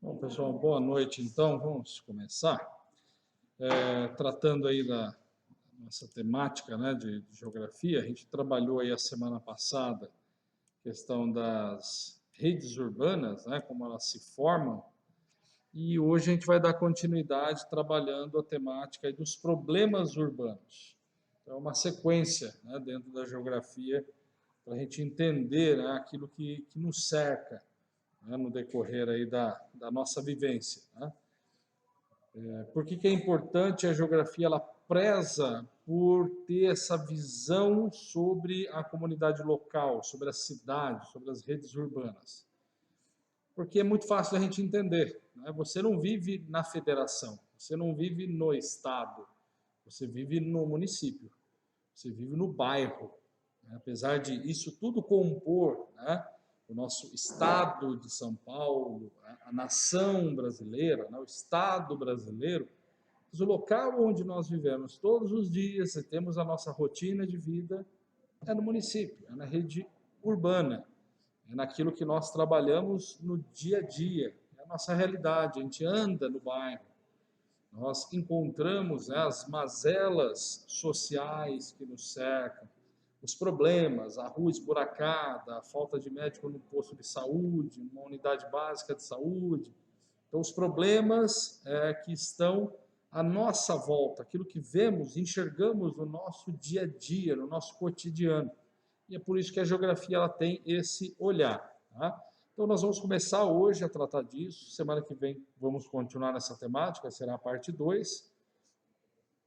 Bom, pessoal, boa noite. Então, vamos começar. Tratando aí da nossa temática, né, de geografia, a gente trabalhou aí a semana passada a questão das redes urbanas, né, como elas se formam, e hoje a gente vai dar continuidade trabalhando a temática aí dos problemas urbanos. Então, é uma sequência, né, dentro da geografia para a gente entender, né, aquilo que nos cerca, né, no decorrer aí da nossa vivência, né? Por que é importante a geografia? Ela preza por ter essa visão sobre a comunidade local, sobre a cidade, sobre as redes urbanas. Porque é muito fácil a gente entender, né? Você não vive na federação, você não vive no estado, você vive no município, você vive no bairro, né? Apesar de isso tudo compor, né, o nosso estado de São Paulo, a nação brasileira, né, o estado brasileiro, mas o local onde nós vivemos todos os dias e temos a nossa rotina de vida é no município, é na rede urbana, é naquilo que nós trabalhamos no dia a dia, é a nossa realidade. A gente anda no bairro, nós encontramos, né, as mazelas sociais que nos cercam, os problemas, a rua esburacada, a falta de médico no posto de saúde, numa unidade básica de saúde. Então, os problemas que estão à nossa volta, aquilo que vemos, enxergamos no nosso dia a dia, no nosso cotidiano. E é por isso que a geografia ela tem esse olhar. Tá? Então, nós vamos começar hoje a tratar disso. Semana que vem vamos continuar nessa temática, será a parte 2,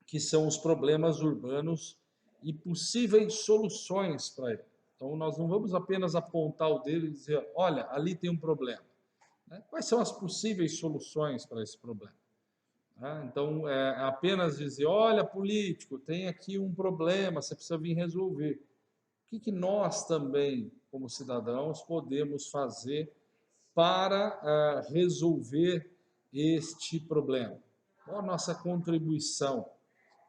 que são os problemas urbanos e possíveis soluções para ele. Então, nós não vamos apenas apontar o dedo e dizer, olha, ali tem um problema. Né? Quais são as possíveis soluções para esse problema? Então, é apenas dizer, olha, político, tem aqui um problema, você precisa vir resolver. O que nós também, como cidadãos, podemos fazer para resolver este problema? Qual a nossa contribuição,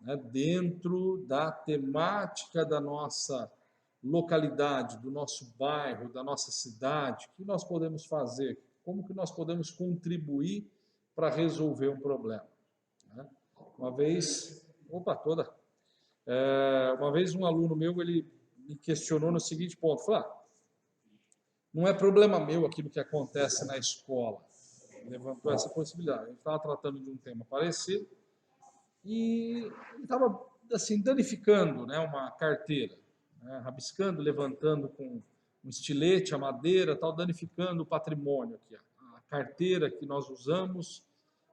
né, dentro da temática da nossa localidade, do nosso bairro, da nossa cidade? O que nós podemos fazer? Como que nós podemos contribuir para resolver um problema? Né? Uma vez, uma vez um aluno meu, ele me questionou no seguinte ponto, falou, não é problema meu aquilo que acontece na escola. Levantou essa possibilidade. A gente estava tratando de um tema parecido e ele estava assim, danificando, né, uma carteira, né, rabiscando, levantando com um estilete, a madeira, tal, danificando o patrimônio aqui, a carteira que nós usamos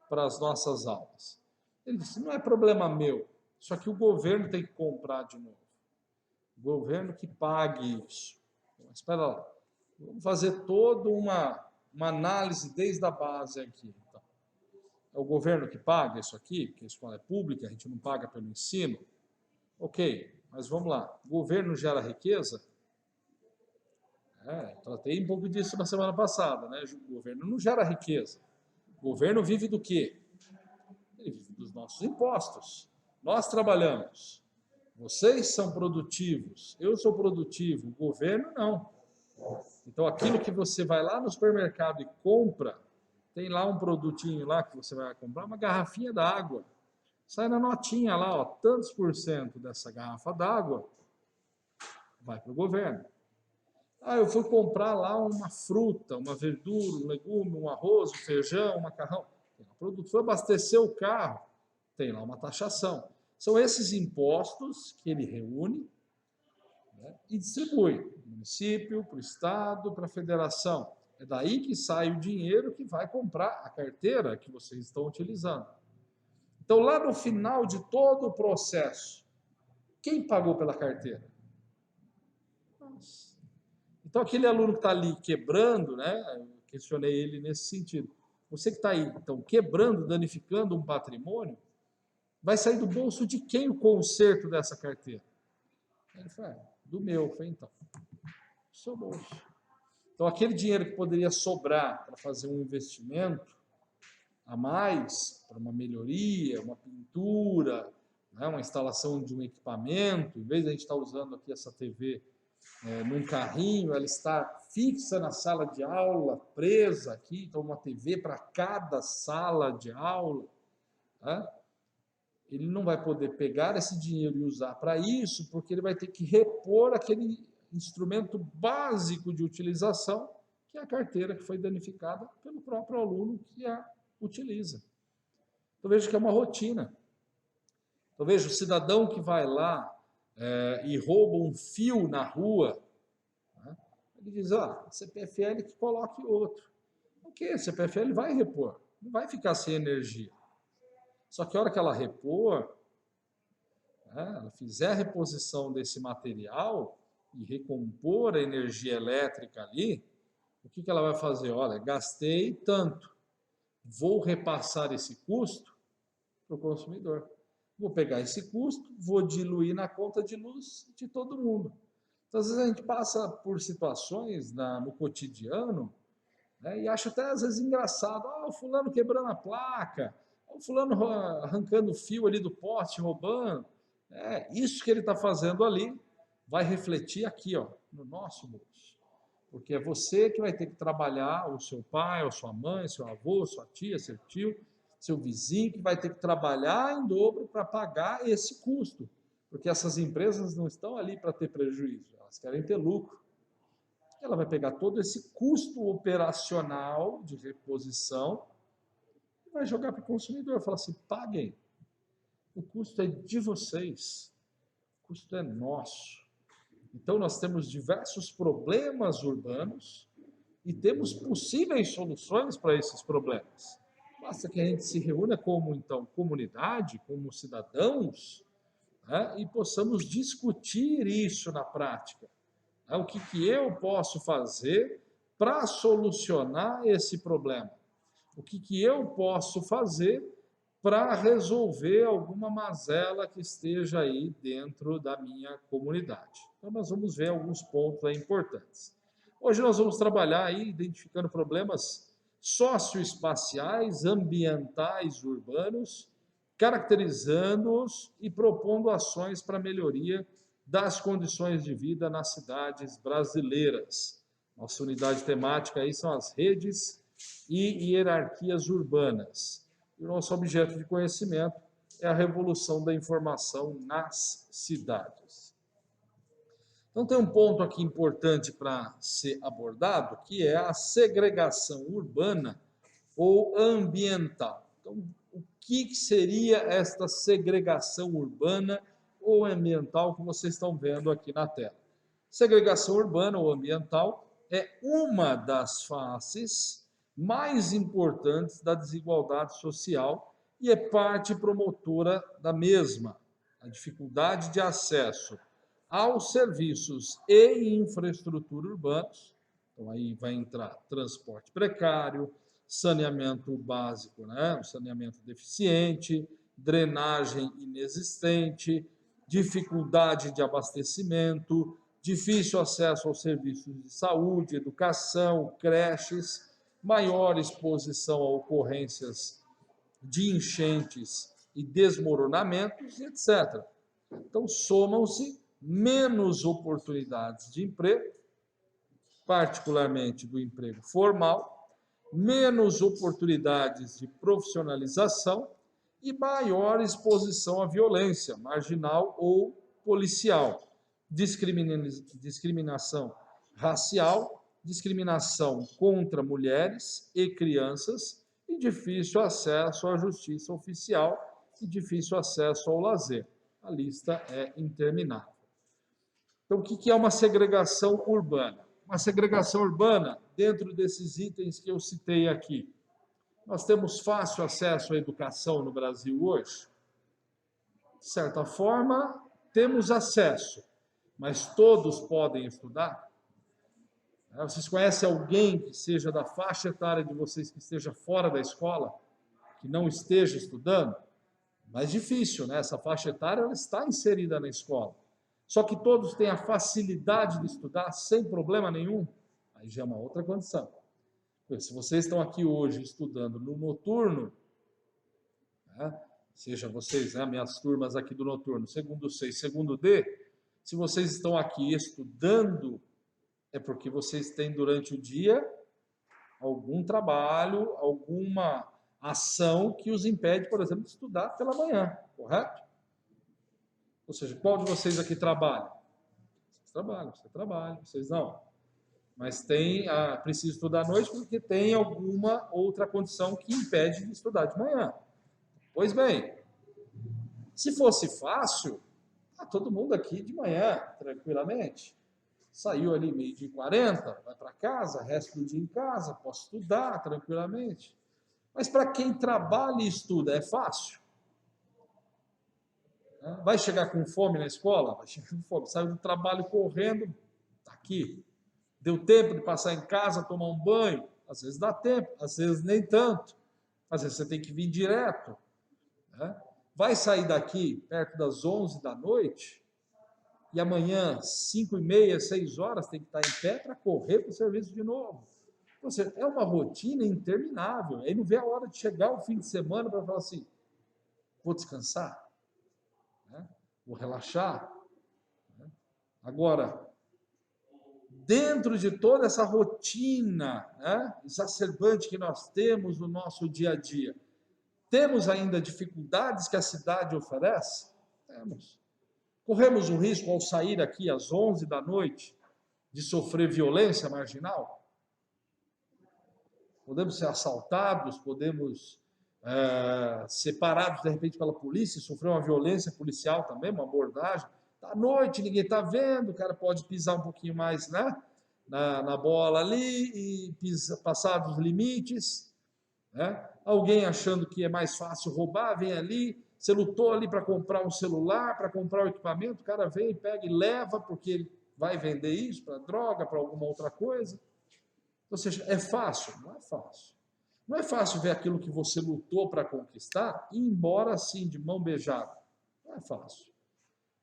para as nossas aulas. Ele disse, não é problema meu, só que o governo tem que comprar de novo. O governo que pague isso. Mas espera lá, vamos fazer toda uma análise desde a base aqui. Então, é o governo que paga isso aqui, porque a escola é pública, a gente não paga pelo ensino. Ok, mas vamos lá. O governo gera riqueza? Tratei um pouco disso na semana passada, né? O governo não gera riqueza. O governo vive do quê? Ele vive dos nossos impostos. Nós trabalhamos. Vocês são produtivos, eu sou produtivo, o governo não. Então, aquilo que você vai lá no supermercado e compra, tem lá um produtinho lá que você vai comprar, uma garrafinha d'água. Sai na notinha lá, ó, tantos por cento dessa garrafa d'água vai para o governo. Eu fui comprar lá uma fruta, uma verdura, um legume, um arroz, um feijão, um macarrão. O produto foi abastecer o carro, tem lá uma taxação. São esses impostos que ele reúne, né, e distribui para o município, para o estado, para a federação. É daí que sai o dinheiro que vai comprar a carteira que vocês estão utilizando. Então, lá no final de todo o processo, quem pagou pela carteira? Nossa. Então, aquele aluno que está ali quebrando, né, eu questionei ele nesse sentido. Você que está aí, então, quebrando, danificando um patrimônio, vai sair do bolso de quem o conserto dessa carteira? Ele falou, do meu. Eu falei, então, do seu bolso. Então, aquele dinheiro que poderia sobrar para fazer um investimento a mais, para uma melhoria, uma pintura, né, uma instalação de um equipamento, em vez de a gente estar usando aqui essa TV num carrinho, ela está fixa na sala de aula, presa aqui, então uma TV para cada sala de aula, né? Ele não vai poder pegar esse dinheiro e usar para isso, porque ele vai ter que repor aquele instrumento básico de utilização, que é a carteira que foi danificada pelo próprio aluno que a utiliza. Então veja que é uma rotina. Então veja, o cidadão que vai lá e rouba um fio na rua, né? Ele diz, CPFL que coloque outro. O que? CPFL vai repor, não vai ficar sem energia. Só que a hora que ela repor, né, ela fizer a reposição desse material e recompor a energia elétrica ali, o que ela vai fazer? Olha, gastei tanto, vou repassar esse custo para o consumidor. Vou pegar esse custo, vou diluir na conta de luz de todo mundo. Então, às vezes a gente passa por situações no cotidiano, né, e acha até às vezes engraçado, o fulano quebrando a placa, o fulano arrancando o fio ali do poste, roubando. Isso que ele está fazendo ali vai refletir aqui, no nosso bolso. Porque é você que vai ter que trabalhar, o seu pai, ou sua mãe, seu avô, sua tia, seu tio, seu vizinho, que vai ter que trabalhar em dobro para pagar esse custo. Porque essas empresas não estão ali para ter prejuízo, elas querem ter lucro. Ela vai pegar todo esse custo operacional de reposição e vai jogar para o consumidor, falar assim, paguem, o custo é de vocês, o custo é nosso. Então nós temos diversos problemas urbanos e temos possíveis soluções para esses problemas. Basta que a gente se reúna como, então, comunidade, como cidadãos, né, e possamos discutir isso na prática. O que eu posso fazer para solucionar esse problema? O que eu posso fazer para resolver alguma mazela que esteja aí dentro da minha comunidade? Então, nós vamos ver alguns pontos aí importantes. Hoje nós vamos trabalhar aí identificando problemas socioespaciais, ambientais, urbanos, caracterizando-os e propondo ações para melhoria das condições de vida nas cidades brasileiras. Nossa unidade temática aí são as redes e hierarquias urbanas. E o nosso objeto de conhecimento é a revolução da informação nas cidades. Então tem um ponto aqui importante para ser abordado, que é a segregação urbana ou ambiental. Então, o que seria esta segregação urbana ou ambiental que vocês estão vendo aqui na tela? Segregação urbana ou ambiental é uma das faces mais importantes da desigualdade social e é parte promotora da mesma. A dificuldade de acesso aos serviços e infraestrutura urbanos, então aí vai entrar transporte precário, saneamento básico, né? O saneamento deficiente, drenagem inexistente, dificuldade de abastecimento, difícil acesso aos serviços de saúde, educação, creches, maior exposição a ocorrências de enchentes e desmoronamentos, etc. Então, somam-se menos oportunidades de emprego, particularmente do emprego formal, menos oportunidades de profissionalização e maior exposição à violência marginal ou policial, discriminação racial, discriminação contra mulheres e crianças e difícil acesso à justiça oficial e difícil acesso ao lazer. A lista é interminável. Então, o que é uma segregação urbana? Uma segregação urbana, dentro desses itens que eu citei aqui. Nós temos fácil acesso à educação no Brasil hoje? De certa forma, temos acesso, mas todos podem estudar? Vocês conhecem alguém que seja da faixa etária de vocês, que esteja fora da escola, que não esteja estudando? Mais difícil, né? Essa faixa etária ela está inserida na escola. Só que todos têm a facilidade de estudar sem problema nenhum? Aí já é uma outra condição. Se vocês estão aqui hoje estudando no noturno, né, seja vocês, né, minhas turmas aqui do noturno, segundo C e segundo D, se vocês estão aqui estudando É porque vocês têm durante o dia algum trabalho, alguma ação que os impede, por exemplo, de estudar pela manhã, correto? Ou seja, qual de vocês aqui trabalha? Você trabalha, vocês não. Mas precisa estudar à noite porque tem alguma outra condição que impede de estudar de manhã. Pois bem, se fosse fácil, tá todo mundo aqui de manhã, tranquilamente. Saiu ali 12h40, vai para casa, resto do dia em casa, posso estudar tranquilamente. Mas para quem trabalha e estuda, é fácil? Vai chegar com fome na escola? Vai chegar com fome. Saiu do trabalho correndo, está aqui. Deu tempo de passar em casa, tomar um banho? Às vezes dá tempo, às vezes nem tanto. Às vezes você tem que vir direto. Né? Vai sair daqui perto das 11 da noite e amanhã, 5h30, 6 horas, tem que estar em pé para correr para o serviço de novo. Ou seja, é uma rotina interminável. Aí não vê a hora de chegar o fim de semana para falar assim, vou descansar, né? Vou relaxar. Né? Agora, dentro de toda essa rotina, né, exacerbante que nós temos no nosso dia a dia, temos ainda dificuldades que a cidade oferece? Temos. Corremos o risco, ao sair aqui às 11 da noite, de sofrer violência marginal? Podemos ser assaltados, podemos ser parados, de repente, pela polícia, sofrer uma violência policial também, uma abordagem. À noite, ninguém está vendo, o cara pode pisar um pouquinho mais, né, na bola ali e passar dos limites. Né? Alguém achando que é mais fácil roubar, vem ali, você lutou ali para comprar um celular, para comprar um equipamento, o cara vem, pega e leva, porque ele vai vender isso para droga, para alguma outra coisa. Ou seja, é fácil? Não é fácil. Não é fácil ver aquilo que você lutou para conquistar e ir embora assim, de mão beijada. Não é fácil.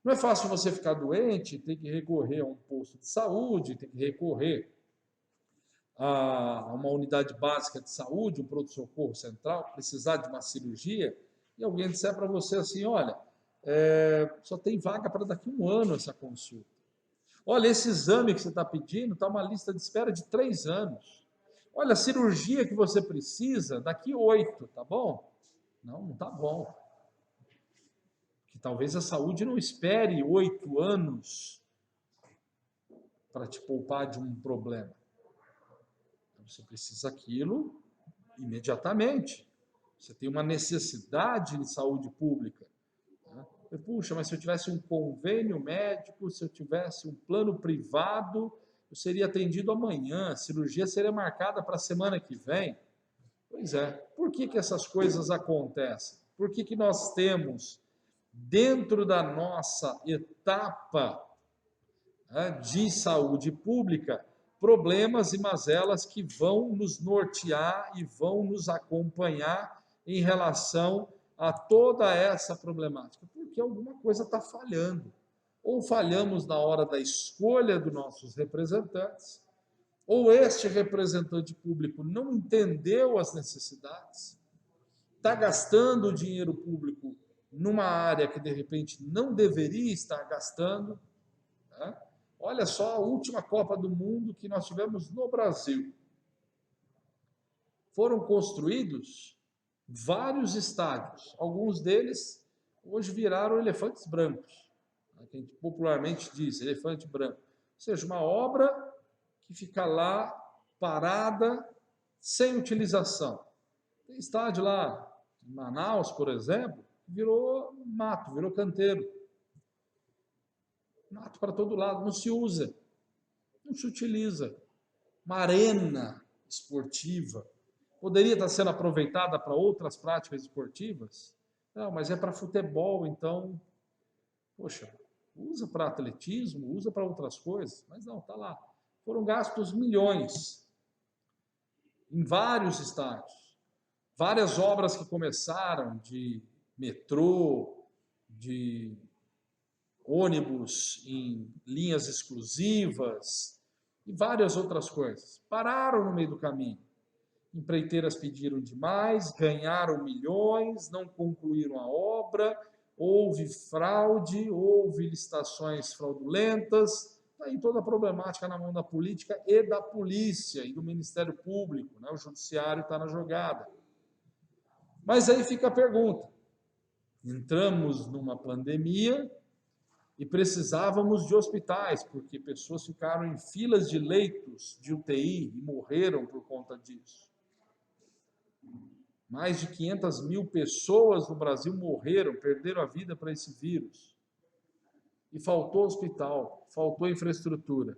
Não é fácil você ficar doente, ter que recorrer a um posto de saúde, ter que recorrer a uma unidade básica de saúde, um pronto-socorro central, precisar de uma cirurgia, e alguém disser para você assim, olha, só tem vaga para daqui a 1 ano essa consulta. Olha, esse exame que você está pedindo está uma lista de espera de 3 anos. Olha, a cirurgia que você precisa, daqui 8, tá bom? Não, não tá bom. Que talvez a saúde não espere 8 anos para te poupar de um problema. Você precisa aquilo imediatamente. Você tem uma necessidade de saúde pública. Né? Puxa, mas se eu tivesse um convênio médico, se eu tivesse um plano privado, eu seria atendido amanhã, a cirurgia seria marcada para a semana que vem. Pois é, por que essas coisas acontecem? Por que nós temos, dentro da nossa etapa, né, de saúde pública, problemas e mazelas que vão nos nortear e vão nos acompanhar em relação a toda essa problemática? Porque alguma coisa está falhando. Ou falhamos na hora da escolha dos nossos representantes, ou este representante público não entendeu as necessidades, está gastando o dinheiro público numa área que, de repente, não deveria estar gastando. Né? Olha só a última Copa do Mundo que nós tivemos no Brasil. Foram construídos vários estádios. Alguns deles hoje viraram elefantes brancos. Que a gente popularmente diz, elefante branco. Ou seja, uma obra que fica lá parada, sem utilização. Tem estádio lá em Manaus, por exemplo, virou mato, virou canteiro. Mato para todo lado, não se usa, não se utiliza. Uma arena esportiva poderia estar sendo aproveitada para outras práticas esportivas? Não, mas é para futebol, então, poxa, usa para atletismo, usa para outras coisas, mas não, está lá. Foram gastos milhões em vários estádios, várias obras que começaram de metrô, de ônibus em linhas exclusivas e várias outras coisas. Pararam no meio do caminho. Empreiteiras pediram demais, ganharam milhões, não concluíram a obra, houve fraude, houve licitações fraudulentas, Aí toda a problemática na mão da política e da polícia e do Ministério Público, né? O judiciário está na jogada. Mas aí fica a pergunta, entramos numa pandemia e precisávamos de hospitais, porque pessoas ficaram em filas de leitos de UTI e morreram por conta disso. Mais de 500 mil pessoas no Brasil morreram, perderam a vida para esse vírus. E faltou hospital, faltou infraestrutura.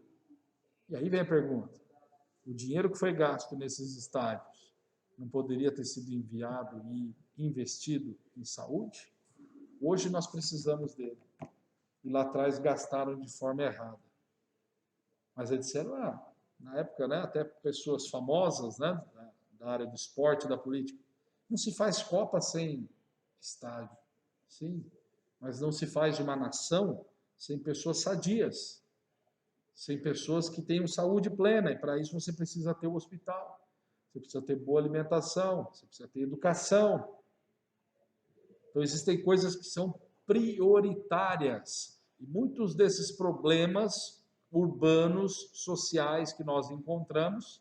E aí vem a pergunta, o dinheiro que foi gasto nesses estádios não poderia ter sido enviado e investido em saúde? Hoje nós precisamos dele. E lá atrás gastaram de forma errada. Mas eles disseram, na época, né, até pessoas famosas, né, da área do esporte, da política, não se faz Copa sem estádio. Sim, mas não se faz uma nação sem pessoas sadias, sem pessoas que tenham saúde plena, e para isso você precisa ter o hospital, você precisa ter boa alimentação, você precisa ter educação. Então existem coisas que são prioritárias, e muitos desses problemas urbanos, sociais que nós encontramos,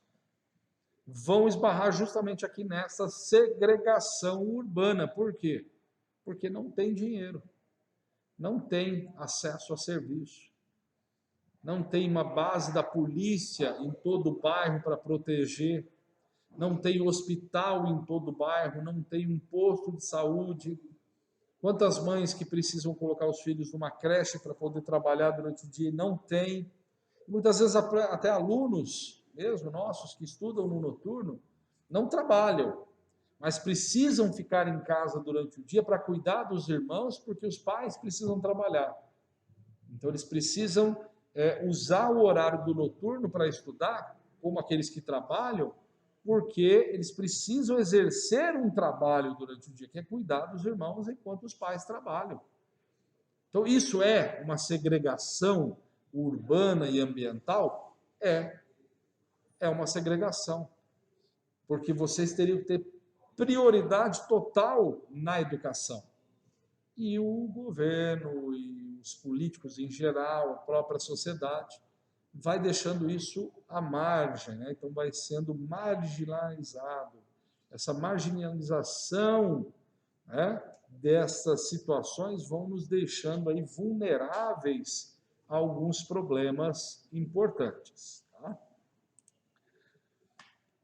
vão esbarrar justamente aqui nessa segregação urbana. Por quê? Porque não tem dinheiro, não tem acesso a serviço, não tem uma base da polícia em todo o bairro para proteger, não tem hospital em todo o bairro, não tem um posto de saúde. Quantas mães que precisam colocar os filhos numa creche para poder trabalhar durante o dia e não tem? Muitas vezes até alunos, mesmo nossos, que estudam no noturno, não trabalham, mas precisam ficar em casa durante o dia para cuidar dos irmãos, porque os pais precisam trabalhar. Então, eles precisam usar o horário do noturno para estudar, como aqueles que trabalham, porque eles precisam exercer um trabalho durante o dia, que é cuidar dos irmãos enquanto os pais trabalham. Então, isso é uma segregação urbana e ambiental? É uma segregação, porque vocês teriam que ter prioridade total na educação. E o governo e os políticos em geral, a própria sociedade, vai deixando isso à margem, né? Então vai sendo marginalizado. Essa marginalização, né, dessas situações vão nos deixando aí vulneráveis a alguns problemas importantes. Tá?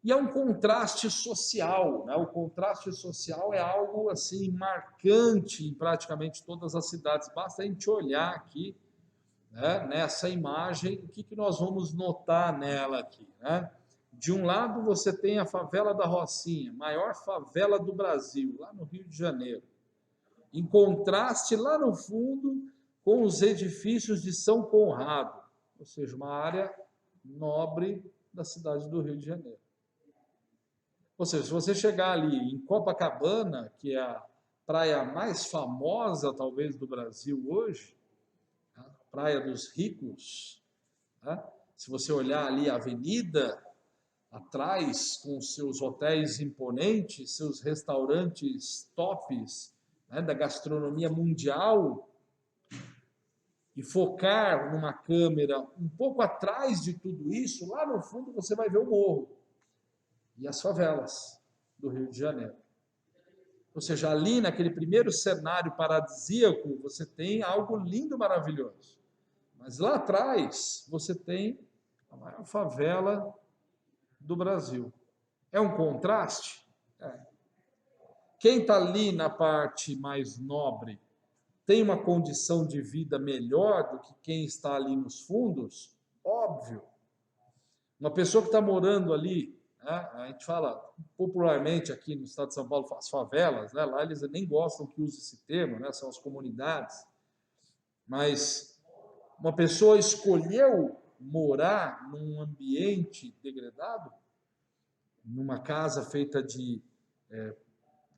E é um contraste social, né? O contraste social é algo assim marcante em praticamente todas as cidades. Basta a gente olhar aqui, né, nessa imagem, o que nós vamos notar nela aqui, né? De um lado você tem a favela da Rocinha, maior favela do Brasil, lá no Rio de Janeiro. Em contraste, lá no fundo, com os edifícios de São Conrado, ou seja, uma área nobre da cidade do Rio de Janeiro. Ou seja, se você chegar ali em Copacabana, que é a praia mais famosa, talvez, do Brasil hoje, a Praia dos Ricos, né? Se você olhar ali a avenida, atrás, com seus hotéis imponentes, seus restaurantes tops, né, da gastronomia mundial, e focar numa câmera um pouco atrás de tudo isso, lá no fundo você vai ver o morro e as favelas do Rio de Janeiro. Ou seja, ali naquele primeiro cenário paradisíaco, você tem algo lindo, maravilhoso. Mas lá atrás, você tem a maior favela do Brasil. É um contraste? É. Quem está ali na parte mais nobre tem uma condição de vida melhor do que quem está ali nos fundos? Óbvio. Uma pessoa que está morando ali, né, a gente fala popularmente aqui no estado de São Paulo, as favelas, né, lá eles nem gostam que use esse termo, né, são as comunidades, mas uma pessoa escolheu morar num ambiente degradado, numa casa feita de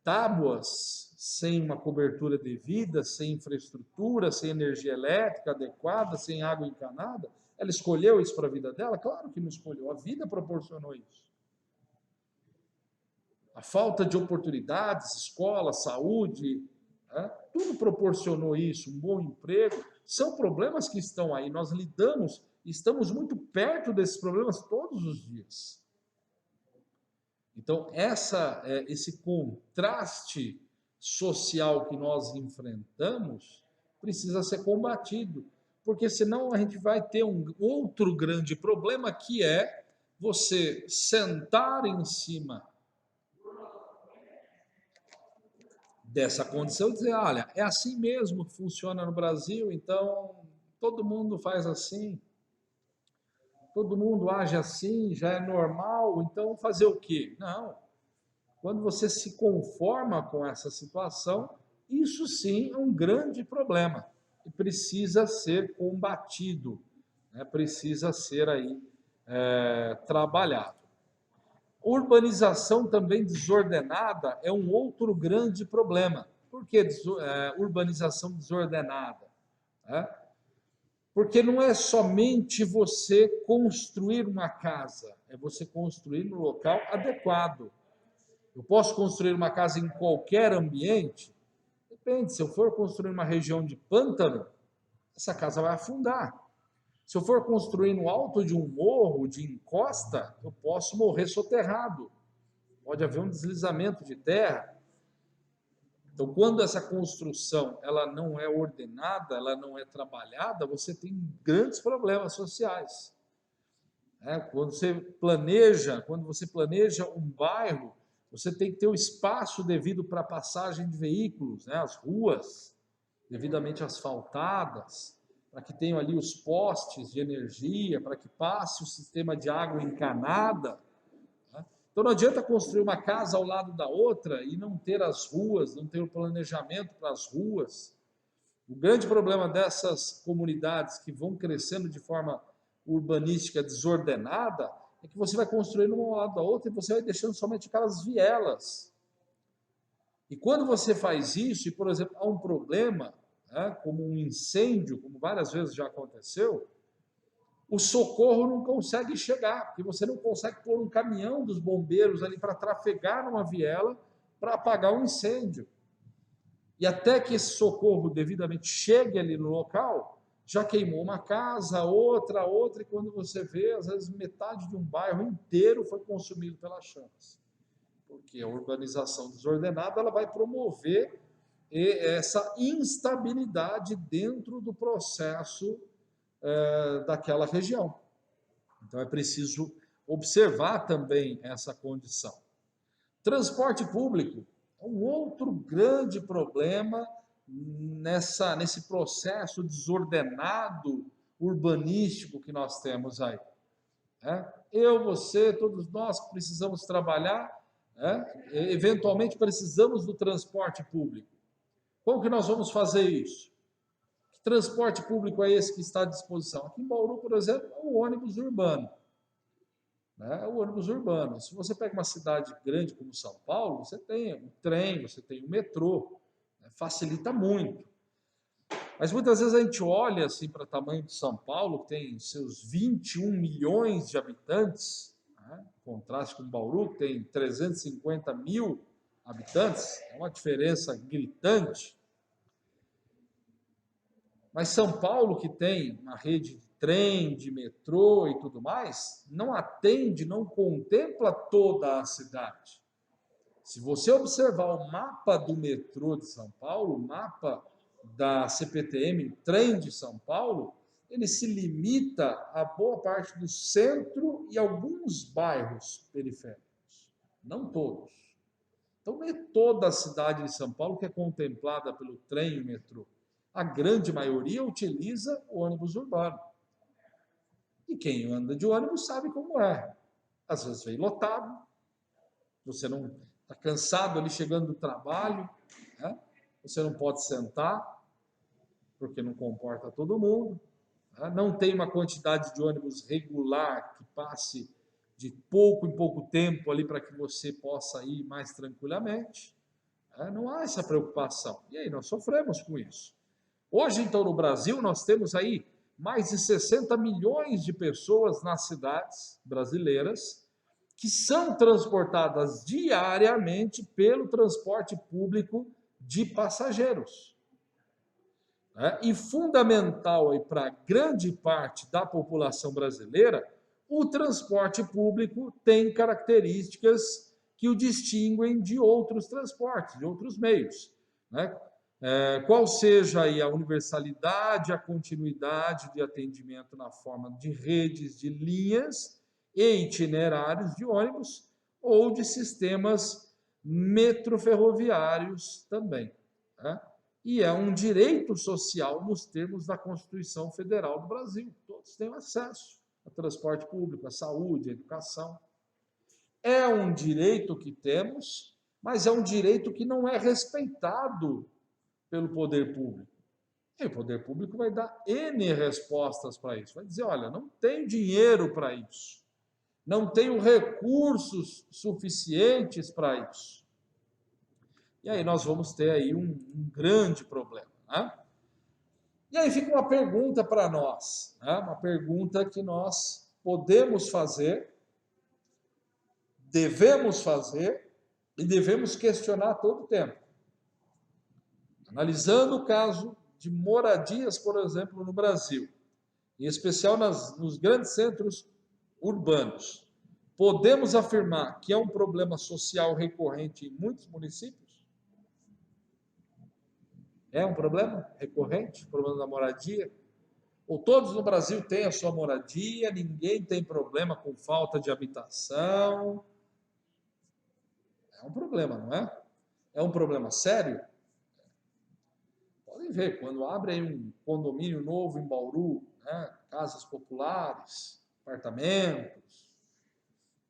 tábuas, sem uma cobertura devida, sem infraestrutura, sem energia elétrica adequada, sem água encanada, ela escolheu isso para a vida dela? Claro que não escolheu, a vida proporcionou isso. A falta de oportunidades, escola, saúde, né, tudo proporcionou isso, um bom emprego, são problemas que estão aí, nós lidamos estamos muito perto desses problemas todos os dias. Então, esse contraste social que nós enfrentamos precisa ser combatido, porque senão a gente vai ter um outro grande problema, que é você sentar em cima dessa condição e dizer, olha, é assim mesmo que funciona no Brasil, então todo mundo faz assim, todo mundo age assim, já é normal, então fazer o quê? Não. Quando você se conforma com essa situação, isso sim é um grande problema e precisa ser combatido, né? Precisa ser aí trabalhado. Urbanização também desordenada é um outro grande problema. Por que urbanização desordenada? Porque não é somente você construir uma casa, é você construir no local adequado. Eu posso construir uma casa em qualquer ambiente? Depende, se eu for construir uma região de pântano, essa casa vai afundar. Se eu for construir no alto de um morro, de encosta, eu posso morrer soterrado. Pode haver um deslizamento de terra. Então, quando essa construção ela não é ordenada, ela não é trabalhada, você tem grandes problemas sociais. Quando você planeja um bairro, você tem que ter o espaço devido para a passagem de veículos, as ruas devidamente asfaltadas, para que tenham ali os postes de energia, para que passe o sistema de água encanada. Então não adianta construir uma casa ao lado da outra e não ter as ruas, não ter o planejamento para as ruas. O grande problema dessas comunidades que vão crescendo de forma urbanística desordenada é que você vai construindo uma ao lado da outra e você vai deixando somente aquelas vielas. E quando você faz isso, e por exemplo, há um problema, como um incêndio, como várias vezes já aconteceu, o socorro não consegue chegar, porque você não consegue pôr um caminhão dos bombeiros ali para trafegar numa viela para apagar um incêndio. E até que esse socorro devidamente chegue ali no local, já queimou uma casa, outra, e quando você vê, às vezes metade de um bairro inteiro foi consumido pelas chamas. Porque a urbanização desordenada ela vai promover essa instabilidade dentro do processo daquela região. Então é preciso observar também essa condição. Transporte público é um outro grande problema nesse processo desordenado urbanístico que nós temos aí. Eu, você, todos nós que precisamos trabalhar, eventualmente precisamos do transporte público. Como que nós vamos fazer isso? Que transporte público é esse que está à disposição? Aqui em Bauru, por exemplo, é o ônibus urbano. O ônibus urbano. Se você pega uma cidade grande como São Paulo, você tem o trem, você tem o metrô, facilita muito. Mas muitas vezes a gente olha assim para o tamanho de São Paulo, que tem seus 21 milhões de habitantes, em contraste com Bauru, que tem 350 mil habitantes, é uma diferença gritante. Mas São Paulo, que tem uma rede de trem, de metrô e tudo mais, não atende, não contempla toda a cidade. Se você observar o mapa do metrô de São Paulo, o mapa da CPTM, trem de São Paulo, ele se limita a boa parte do centro e alguns bairros periféricos, não todos. Então, não é toda a cidade de São Paulo que é contemplada pelo trem e metrô. A grande maioria utiliza o ônibus urbano. E quem anda de ônibus sabe como é. Às vezes vem lotado, você não está cansado ali chegando do trabalho, você não pode sentar, porque não comporta todo mundo, não tem uma quantidade de ônibus regular que passe de pouco em pouco tempo ali para que você possa ir mais tranquilamente. Não há essa preocupação. E aí nós sofremos com isso. Hoje, então, no Brasil, nós temos aí mais de 60 milhões de pessoas nas cidades brasileiras que são transportadas diariamente pelo transporte público de passageiros. né? E fundamental para grande parte da população brasileira, o transporte público tem características que o distinguem de outros transportes, de outros meios, né? Qual seja aí a universalidade, a continuidade de atendimento na forma de redes de linhas e itinerários de ônibus ou de sistemas metroferroviários também, né? E é um direito social nos termos da Constituição Federal do Brasil. Todos têm acesso ao transporte público, à saúde, à educação. É um direito que temos, mas é um direito que não é respeitado pelo poder público. E o poder público vai dar N respostas para isso. Vai dizer, olha, não tem dinheiro para isso. Não tenho recursos suficientes para isso. E aí nós vamos ter aí um grande problema, né? E aí fica uma pergunta para nós, né? Uma pergunta que nós podemos fazer, devemos fazer e devemos questionar todo o tempo. Analisando o caso de moradias, por exemplo, no Brasil, em especial nos grandes centros urbanos, podemos afirmar que é um problema social recorrente em muitos municípios? É um problema recorrente, o problema da moradia? Ou todos no Brasil têm a sua moradia, ninguém tem problema com falta de habitação? É um problema, não é? É um problema sério? Podem ver, quando abre um condomínio novo em Bauru, né, casas populares, apartamentos,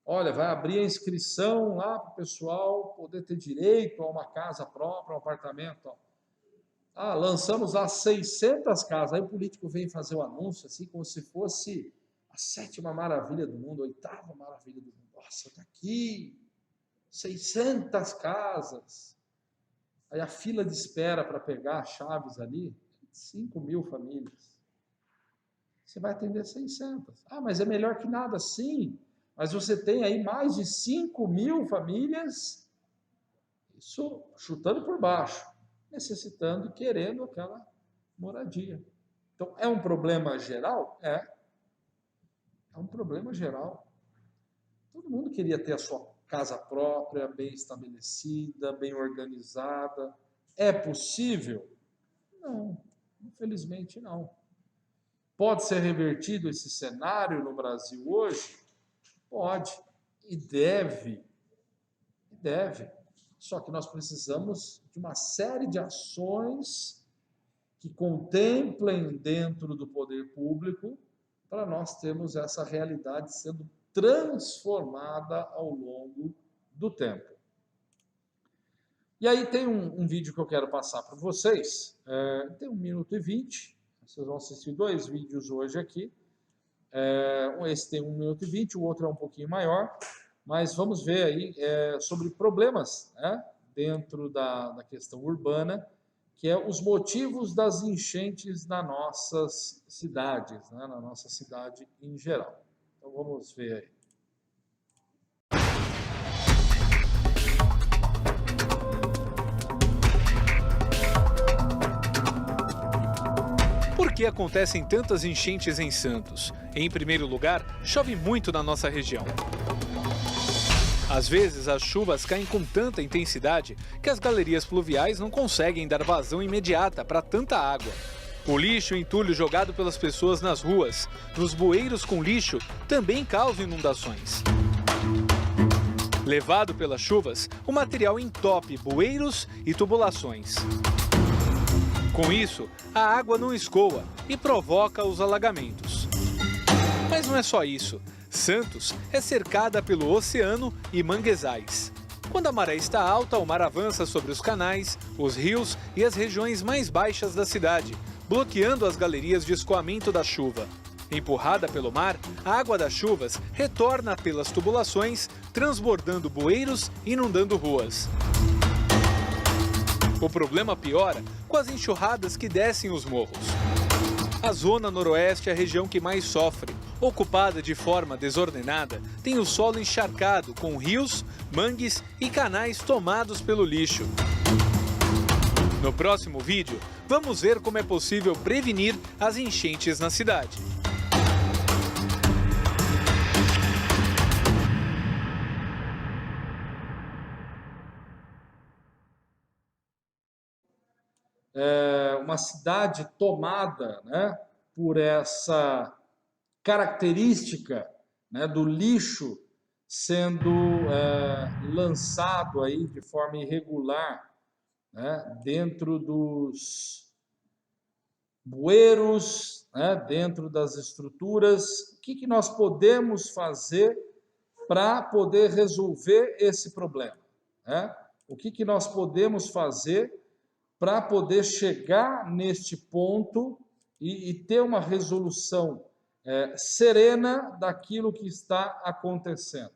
olha, vai abrir a inscrição lá para o pessoal poder ter direito a uma casa própria, um apartamento. Ó. Lançamos lá 600 casas, aí o político vem fazer o anúncio, assim, como se fosse a 7ª maravilha do mundo, a 8ª maravilha do mundo. Nossa, está aqui, 600 casas. Aí a fila de espera para pegar as chaves ali, 5.000 famílias. Você vai atender 600. Mas é melhor que nada, sim. Mas você tem aí mais de 5.000 famílias, isso chutando por baixo, necessitando e querendo aquela moradia. Então, é um problema geral? É um problema geral. Todo mundo queria ter a sua casa própria, bem estabelecida, bem organizada. É possível? Não, infelizmente não. Pode ser revertido esse cenário no Brasil hoje? Pode e deve. Só que nós precisamos de uma série de ações que contemplem dentro do poder público para nós termos essa realidade sendo transformada ao longo do tempo. E aí tem um vídeo que eu quero passar para vocês, tem 1 minuto e 20, vocês vão assistir 2 vídeos hoje aqui, esse tem 1 minuto e 20, o outro é um pouquinho maior, mas vamos ver aí sobre problemas, né, dentro da questão urbana, que é os motivos das enchentes nas nossas cidades, né, na nossa cidade em geral. Então vamos ver aí. Por que acontecem tantas enchentes em Santos? Em primeiro lugar, chove muito na nossa região. Às vezes, as chuvas caem com tanta intensidade que as galerias pluviais não conseguem dar vazão imediata para tanta água. O lixo e entulho jogado pelas pessoas nas ruas, nos bueiros com lixo, também causa inundações. Levado pelas chuvas, o material entope bueiros e tubulações. Com isso, a água não escoa e provoca os alagamentos. Mas não é só isso. Santos é cercada pelo oceano e manguezais. Quando a maré está alta, o mar avança sobre os canais, os rios e as regiões mais baixas da cidade, bloqueando as galerias de escoamento da chuva. Empurrada pelo mar, a água das chuvas retorna pelas tubulações, transbordando bueiros e inundando ruas. O problema piora com as enxurradas que descem os morros. A zona noroeste é a região que mais sofre. Ocupada de forma desordenada, tem o solo encharcado com rios, mangues e canais tomados pelo lixo. No próximo vídeo, vamos ver como é possível prevenir as enchentes na cidade. Uma cidade tomada, né, por essa característica, né, do lixo sendo lançado aí de forma irregular, né, dentro dos bueiros, né, dentro das estruturas. O que nós podemos fazer para poder resolver esse problema, né? O que nós podemos fazer para poder chegar neste ponto e ter uma resolução serena daquilo que está acontecendo,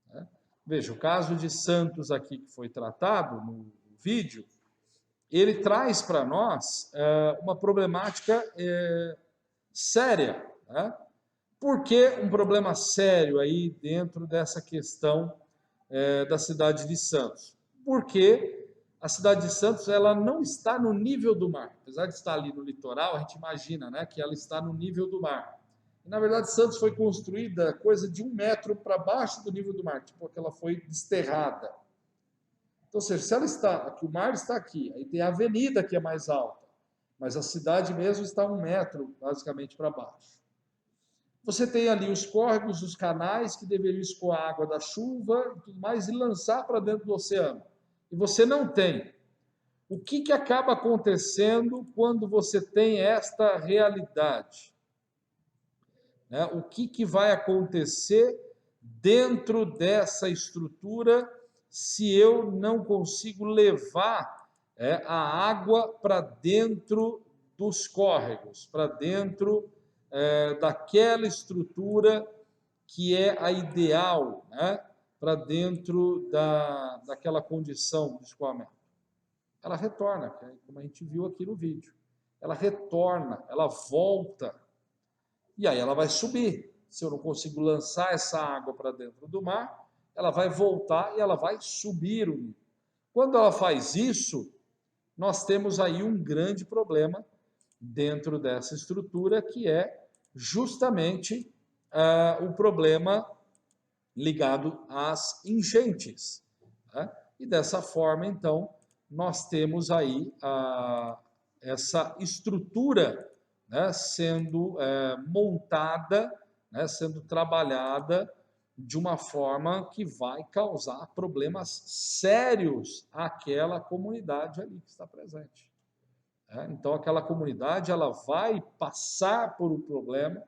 né? Veja, o caso de Santos aqui que foi tratado no vídeo, ele traz para nós uma problemática séria, né? Por que um problema sério aí dentro dessa questão da cidade de Santos? Porque a cidade de Santos ela não está no nível do mar. Apesar de estar ali no litoral, a gente imagina, né, que ela está no nível do mar. E, na verdade, Santos foi construída coisa de 1 metro para baixo do nível do mar, tipo que ela foi desterrada. Então, ou seja, se ela está aqui, o mar está aqui, aí tem a avenida que é mais alta, mas a cidade mesmo está 1 metro, basicamente, para baixo. Você tem ali os córregos, os canais que deveriam escoar a água da chuva e tudo mais e lançar para dentro do oceano. E você não tem. O que acaba acontecendo quando você tem esta realidade? Né? O que vai acontecer dentro dessa estrutura se eu não consigo levar a água para dentro dos córregos, para dentro daquela estrutura que é a ideal, né, para dentro daquela condição de escoamento? Ela retorna, como a gente viu aqui no vídeo. Ela retorna, ela volta, e aí ela vai subir. Se eu não consigo lançar essa água para dentro do mar, ela vai voltar e ela vai subir o nível. Quando ela faz isso, nós temos aí um grande problema dentro dessa estrutura, que é justamente o problema ligado às enchentes, né? E dessa forma, então, nós temos aí essa estrutura, né, sendo montada, né, sendo trabalhada de uma forma que vai causar problemas sérios àquela comunidade ali que está presente. Então, aquela comunidade ela vai passar por um problema,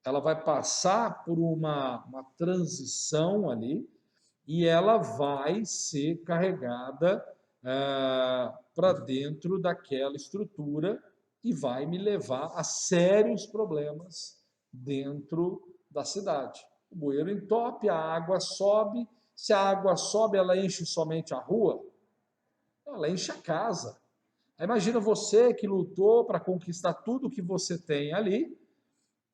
ela vai passar por uma transição ali e ela vai ser carregada para dentro daquela estrutura e vai me levar a sérios problemas dentro da cidade. O bueiro entope, a água sobe. Se a água sobe, ela enche somente a rua? Ela enche a casa. Imagina você que lutou para conquistar tudo que você tem ali,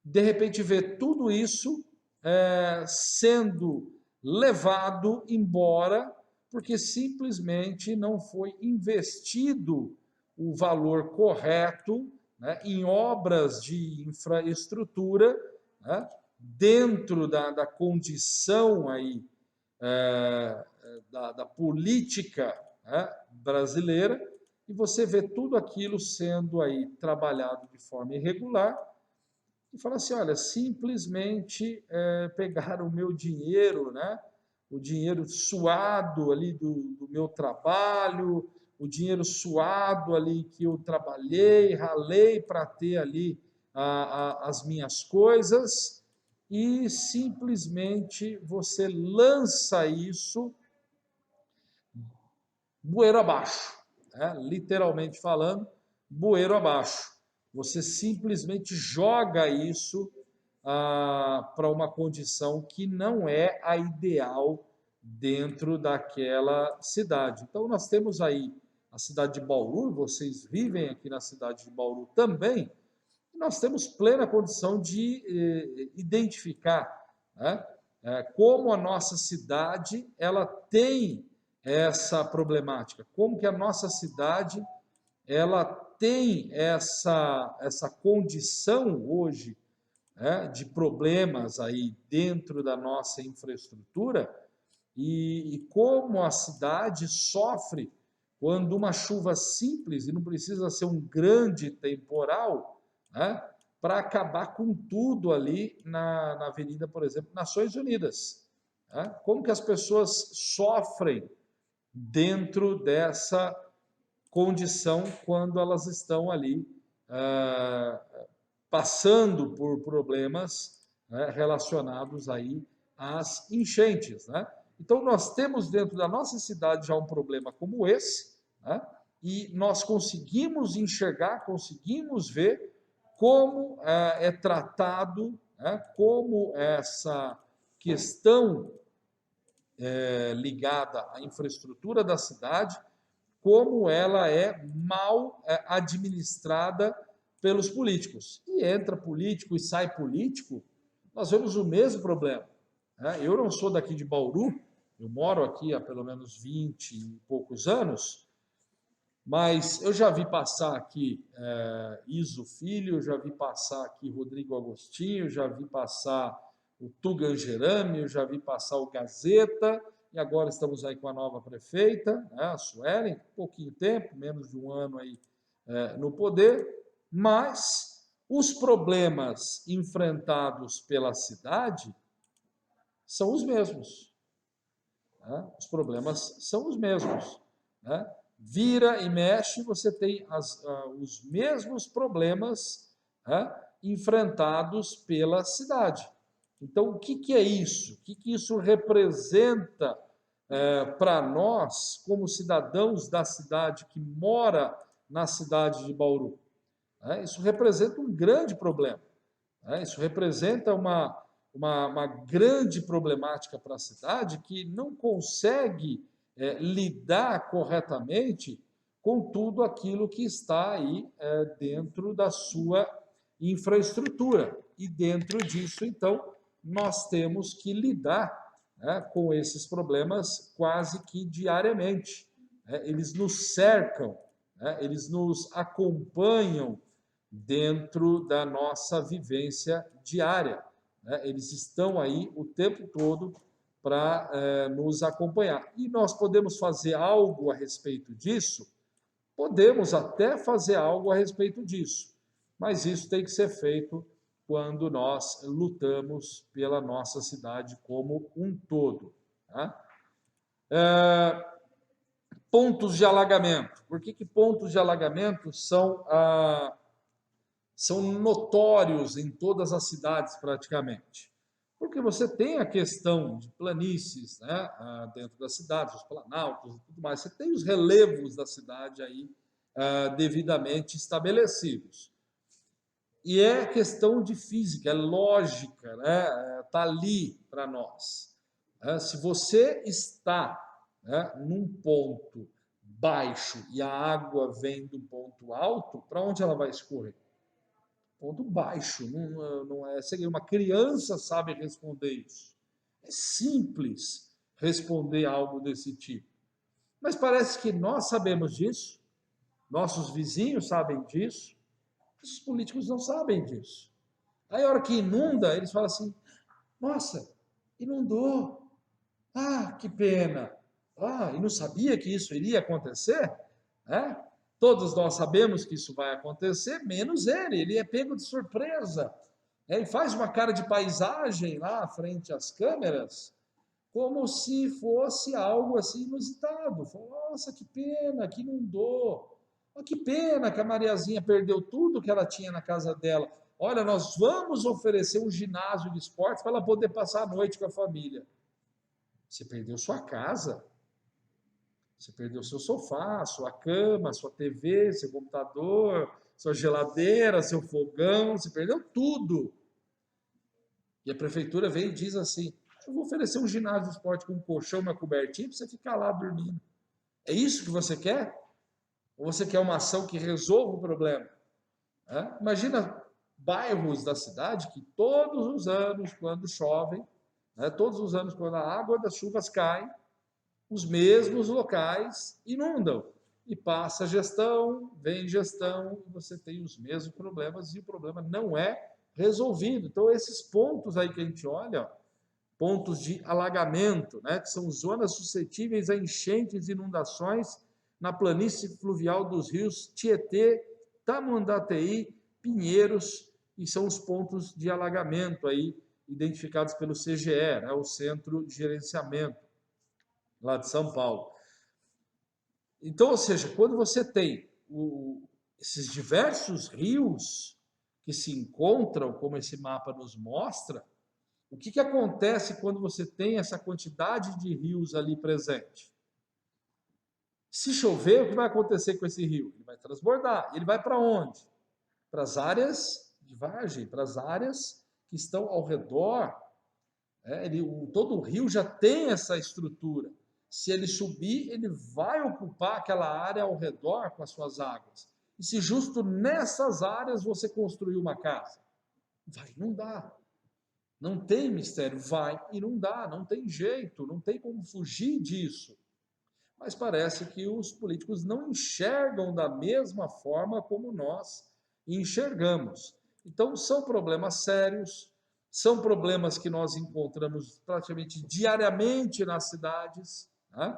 de repente ver tudo isso sendo levado embora, porque simplesmente não foi investido o valor correto, né, em obras de infraestrutura, né, dentro da condição aí, da política, né, brasileira, e você vê tudo aquilo sendo aí trabalhado de forma irregular, e fala assim, olha, simplesmente pegaram o meu dinheiro, né? O dinheiro suado ali do meu trabalho, o dinheiro suado ali que eu trabalhei, ralei para ter ali as minhas coisas, e simplesmente você lança isso bueiro abaixo, né? Literalmente falando, bueiro abaixo. Você simplesmente joga isso para uma condição que não é a ideal dentro daquela cidade. Então, nós temos aí a cidade de Bauru, vocês vivem aqui na cidade de Bauru também, e nós temos plena condição de identificar, né, como a nossa cidade ela tem essa problemática, como que a nossa cidade ela tem essa condição hoje, né, de problemas aí dentro da nossa infraestrutura, e como a cidade sofre quando uma chuva simples, e não precisa ser um grande temporal, né, para acabar com tudo ali na avenida, por exemplo, Nações Unidas. Né? Como que as pessoas sofrem dentro dessa condição quando elas estão ali passando por problemas, né, relacionados aí às enchentes, né? Então nós temos dentro da nossa cidade já um problema como esse, né? E nós conseguimos enxergar, conseguimos ver como é tratado, né, como essa questão ligada à infraestrutura da cidade, como ela é mal administrada pelos políticos. E entra político e sai político, nós vemos o mesmo problema. Né? Eu não sou daqui de Bauru, eu moro aqui há pelo menos 20 e poucos anos, mas eu já vi passar aqui Iso Filho, já vi passar aqui Rodrigo Agostinho, já vi passar o Tugan Gerami, eu já vi passar o Gazeta, e agora estamos aí com a nova prefeita, né, a Suelen, pouquinho tempo, menos de um ano aí no poder, mas os problemas enfrentados pela cidade são os mesmos. Né? Os problemas são os mesmos. Né? Vira e mexe, você tem os mesmos problemas, né, enfrentados pela cidade. Então, o que é isso? O que isso representa para nós, como cidadãos da cidade, que mora na cidade de Bauru? Isso representa um grande problema. Isso representa uma grande problemática para a cidade que não consegue lidar corretamente com tudo aquilo que está aí dentro da sua infraestrutura. E dentro disso, então, nós temos que lidar, né, com esses problemas quase que diariamente. Né? Eles nos cercam, né? Eles nos acompanham dentro da nossa vivência diária. Né? Eles estão aí o tempo todo para nos acompanhar. E nós podemos fazer algo a respeito disso? Podemos até fazer algo a respeito disso, mas isso tem que ser feito quando nós lutamos pela nossa cidade como um todo. Tá? Pontos de alagamento. Por que pontos de alagamento são notórios em todas as cidades praticamente? Porque você tem a questão de planícies, né, dentro das cidades, os planaltos e tudo mais. Você tem os relevos da cidade aí devidamente estabelecidos. E é questão de física, é lógica, né? Está ali para nós. Se você está, né, num ponto baixo e a água vem do ponto alto, para onde ela vai escorrer? Ponto baixo, não é. Uma criança sabe responder isso. É simples responder algo desse tipo. Mas parece que nós sabemos disso, nossos vizinhos sabem disso, os políticos não sabem disso. Aí, a hora que inunda, eles falam assim: nossa, inundou. Ah, que pena. Ah, e não sabia que isso iria acontecer? Né? Todos nós sabemos que isso vai acontecer, menos ele é pego de surpresa. Ele faz uma cara de paisagem lá frente às câmeras, como se fosse algo assim inusitado. Nossa, que pena que inundou. Que pena que a Mariazinha perdeu tudo que ela tinha na casa dela. Olha, nós vamos oferecer um ginásio de esportes para ela poder passar a noite com a família. Você perdeu sua casa. Você perdeu seu sofá, sua cama, sua TV, seu computador, sua geladeira, seu fogão. Você perdeu tudo. E a prefeitura vem e diz assim: eu vou oferecer um ginásio de esporte com um colchão, uma cobertinha, para você ficar lá dormindo. É isso que você quer? Ou você quer uma ação que resolva o problema? Imagina bairros da cidade que todos os anos, quando chove, todos os anos, quando a água das chuvas cai, os mesmos locais inundam. e passa a gestão, vem gestão, e você tem os mesmos problemas e o problema não é resolvido. Então, esses pontos aí que a gente olha, ó, pontos de alagamento, né, que são zonas suscetíveis a enchentes e inundações na planície fluvial dos rios Tietê, Tamandateí, Pinheiros, e são os pontos de alagamento aí identificados pelo CGE, né, o Centro de Gerenciamento, lá de São Paulo. Então, ou seja, quando você tem esses diversos rios que se encontram, como esse mapa nos mostra, o que acontece quando você tem essa quantidade de rios ali presente? Se chover, o que vai acontecer com esse rio? Ele vai transbordar. Ele vai para onde? Para as áreas de vargem, para as áreas que estão ao redor. Todo o rio já tem essa estrutura. Se ele subir, ele vai ocupar aquela área ao redor com as suas águas. E se justo nessas áreas você construir uma casa, vai inundar. Não tem mistério, vai inundar, não tem jeito, não tem como fugir disso. Mas parece que os políticos não enxergam da mesma forma como nós enxergamos. Então, são problemas sérios, são problemas que nós encontramos praticamente diariamente nas cidades, né?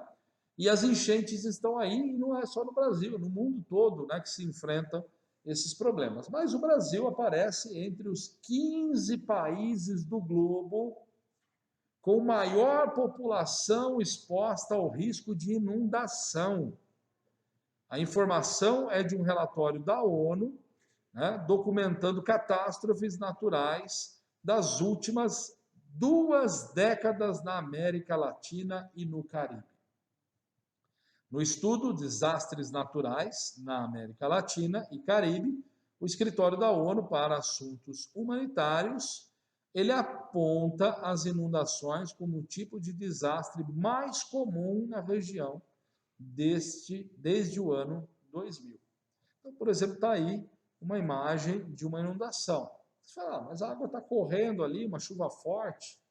E as enchentes estão aí, e não é só no Brasil, no mundo todo, né, que se enfrentam esses problemas. Mas o Brasil aparece entre os 15 países do globo com maior população exposta ao risco de inundação. A informação é de um relatório da ONU, né, documentando catástrofes naturais das últimas 2 décadas na América Latina e no Caribe. No estudo Desastres Naturais na América Latina e Caribe, o Escritório da ONU para Assuntos Humanitários, ele aponta as inundações como o tipo de desastre mais comum na região desde o ano 2000. Então, por exemplo, está aí uma imagem de uma inundação. Você fala, mas a água está correndo ali, uma chuva forte.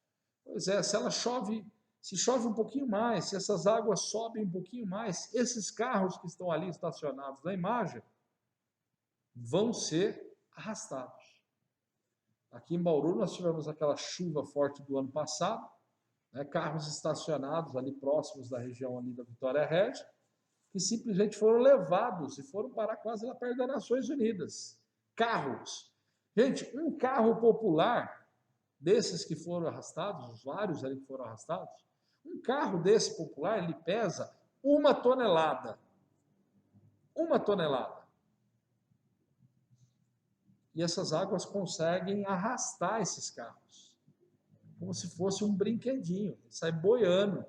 Pois é, se chove um pouquinho mais, se essas águas sobem um pouquinho mais, esses carros que estão ali estacionados na imagem vão ser arrastados. Aqui em Bauru nós tivemos aquela chuva forte do ano passado, né, carros estacionados ali próximos da região ali da Vitória Regia, que simplesmente foram levados e foram parar quase lá perto das Nações Unidas. Carros. Gente, um carro popular desses que foram arrastados, os vários ali que foram arrastados, um carro desse popular, ele pesa 1 tonelada. 1 tonelada. E essas águas conseguem arrastar esses carros, como se fosse um brinquedinho, ele sai boiando.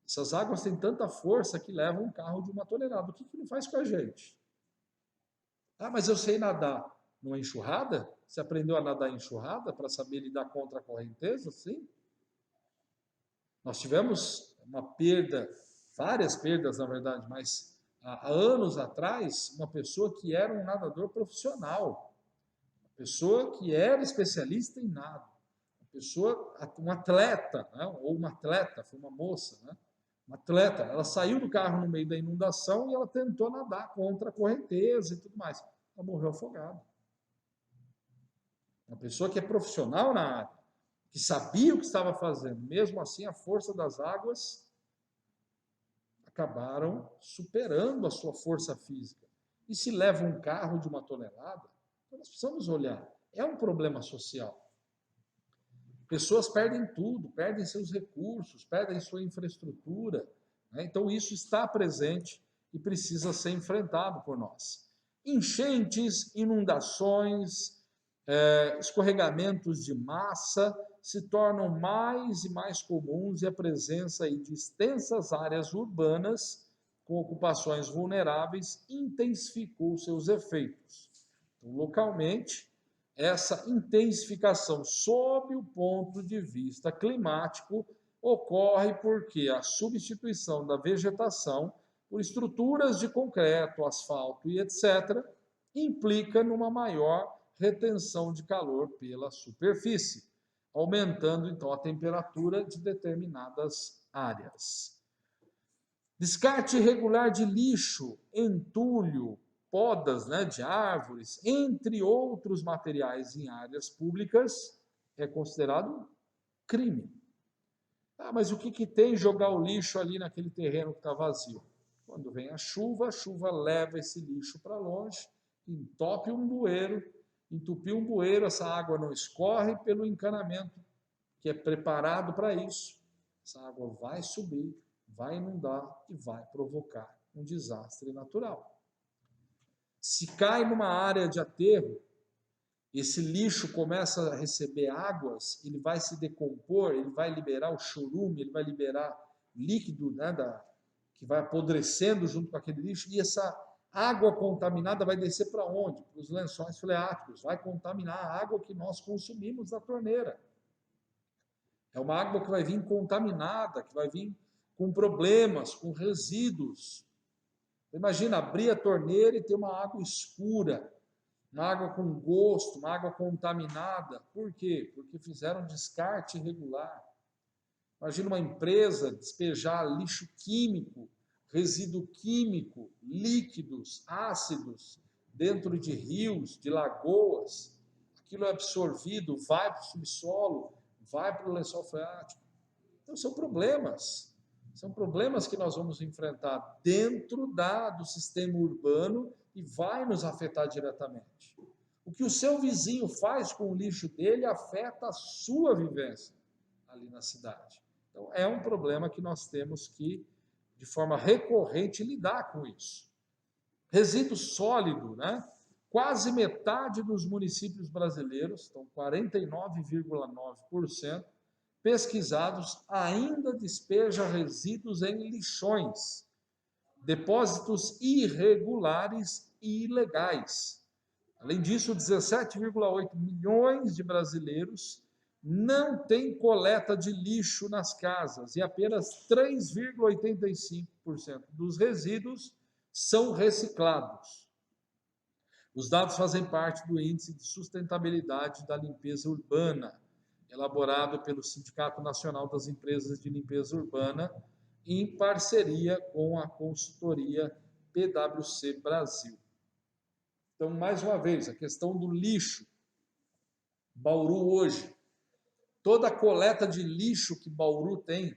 Essas águas têm tanta força que levam um carro de 1 tonelada. O que não faz com a gente? Ah, mas eu sei nadar numa enxurrada? Você aprendeu a nadar em enxurrada para saber lidar contra a correnteza? Sim. Nós tivemos uma perda, várias perdas, na verdade, mas há anos atrás, uma pessoa que era um nadador profissional, uma pessoa que era especialista em nado, um atleta, né? Ou uma atleta, foi uma moça, né? Uma atleta, ela saiu do carro no meio da inundação e ela tentou nadar contra a correnteza e tudo mais. Ela morreu afogada. Uma pessoa que é profissional na área, que sabia o que estava fazendo, mesmo assim a força das águas acabaram superando a sua força física. E se leva um carro de 1 tonelada, nós precisamos olhar. É um problema social. Pessoas perdem tudo, perdem seus recursos, perdem sua infraestrutura, né? Então isso está presente e precisa ser enfrentado por nós. Enchentes, inundações, escorregamentos de massa se tornam mais e mais comuns e a presença aí de extensas áreas urbanas com ocupações vulneráveis intensificou seus efeitos. Então, localmente, essa intensificação sob o ponto de vista climático ocorre porque a substituição da vegetação por estruturas de concreto, asfalto e etc. implica numa maior retenção de calor pela superfície, aumentando então a temperatura de determinadas áreas. Descarte irregular de lixo, entulho, podas, né, de árvores, entre outros materiais em áreas públicas, é considerado crime. Ah, mas o que, que tem jogar o lixo ali naquele terreno que está vazio? Quando vem a chuva leva esse lixo para longe, entope um bueiro, entupiu um bueiro, essa água não escorre pelo encanamento que é preparado para isso. Essa água vai subir, vai inundar e vai provocar um desastre natural. Se cai numa área de aterro, esse lixo começa a receber águas, ele vai se decompor, ele vai liberar o chorume, ele vai liberar líquido, né, que vai apodrecendo junto com aquele lixo, e essa água contaminada vai descer para onde? Para os lençóis freáticos, vai contaminar a água que nós consumimos da torneira. É uma água que vai vir contaminada, que vai vir com problemas, com resíduos. Imagina abrir a torneira e ter uma água escura, uma água com gosto, uma água contaminada. Por quê? Porque fizeram descarte irregular. Imagina uma empresa despejar lixo químico, resíduo químico, líquidos, ácidos, dentro de rios, de lagoas. Aquilo é absorvido, vai para o subsolo, vai para o lençol freático. Então são problemas que nós vamos enfrentar dentro do sistema urbano e vai nos afetar diretamente. O que o seu vizinho faz com o lixo dele afeta a sua vivência ali na cidade. Então é um problema que nós temos que, de forma recorrente, lidar com isso. Resíduo sólido, né? Quase metade dos municípios brasileiros, então 49,9%, pesquisados ainda despeja resíduos em lixões, depósitos irregulares e ilegais. Além disso, 17,8 milhões de brasileiros não têm coleta de lixo nas casas e apenas 3,85% dos resíduos são reciclados. Os dados fazem parte do Índice de Sustentabilidade da Limpeza Urbana, elaborado pelo Sindicato Nacional das Empresas de Limpeza Urbana, em parceria com a consultoria PwC Brasil. Então, mais uma vez, a questão do lixo. Bauru hoje, toda a coleta de lixo que Bauru tem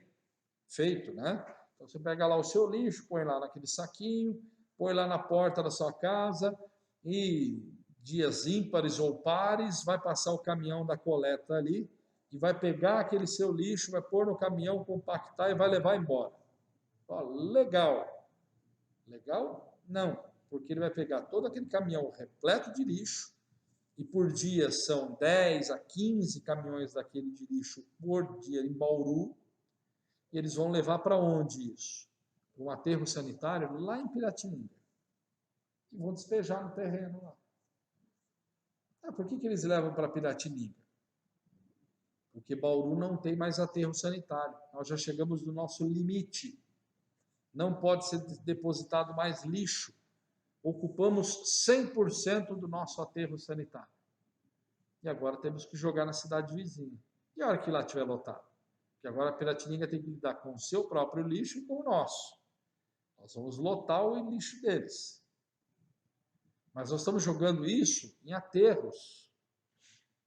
feito, né? Então, você pega lá o seu lixo, põe lá naquele saquinho, põe lá na porta da sua casa e dias ímpares ou pares vai passar o caminhão da coleta ali e vai pegar aquele seu lixo, vai pôr no caminhão, compactar e vai levar embora. Ó, legal. Legal? Não, porque ele vai pegar todo aquele caminhão repleto de lixo e por dia são 10 a 15 caminhões daquele de lixo por dia em Bauru e eles vão levar para onde isso? Um aterro sanitário lá em Piratininga. E vão despejar no terreno lá. Ah, por que eles levam para Piratininga? Porque Bauru não tem mais aterro sanitário. Nós já chegamos no nosso limite. Não pode ser depositado mais lixo. Ocupamos 100% do nosso aterro sanitário. E agora temos que jogar na cidade vizinha. E a hora que lá estiver lotado? Porque agora a Piratininga tem que lidar com o seu próprio lixo e com o nosso. Nós vamos lotar o lixo deles. Mas nós estamos jogando isso em aterros,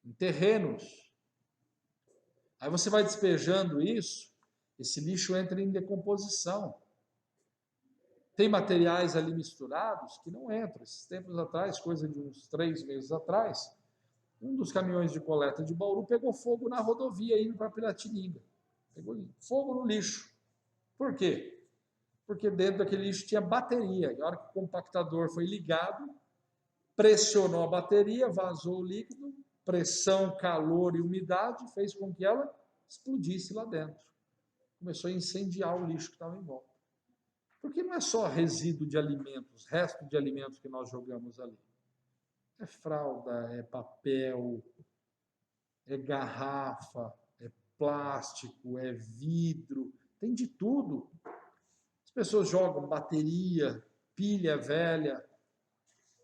em terrenos. Aí você vai despejando isso, esse lixo entra em decomposição. Tem materiais ali misturados que não entram. Esses tempos atrás, coisa de uns 3 meses atrás, um dos caminhões de coleta de Bauru pegou fogo na rodovia indo para Piratininga. Pegou fogo no lixo. Por quê? Porque dentro daquele lixo tinha bateria. E a hora que o compactador foi ligado, pressionou a bateria, vazou o líquido, pressão, calor e umidade fez com que ela explodisse lá dentro. Começou a incendiar o lixo que estava em volta. Porque não é só resíduo de alimentos, resto de alimentos que nós jogamos ali. É fralda, é papel, é garrafa, é plástico, é vidro, tem de tudo. As pessoas jogam bateria, pilha velha,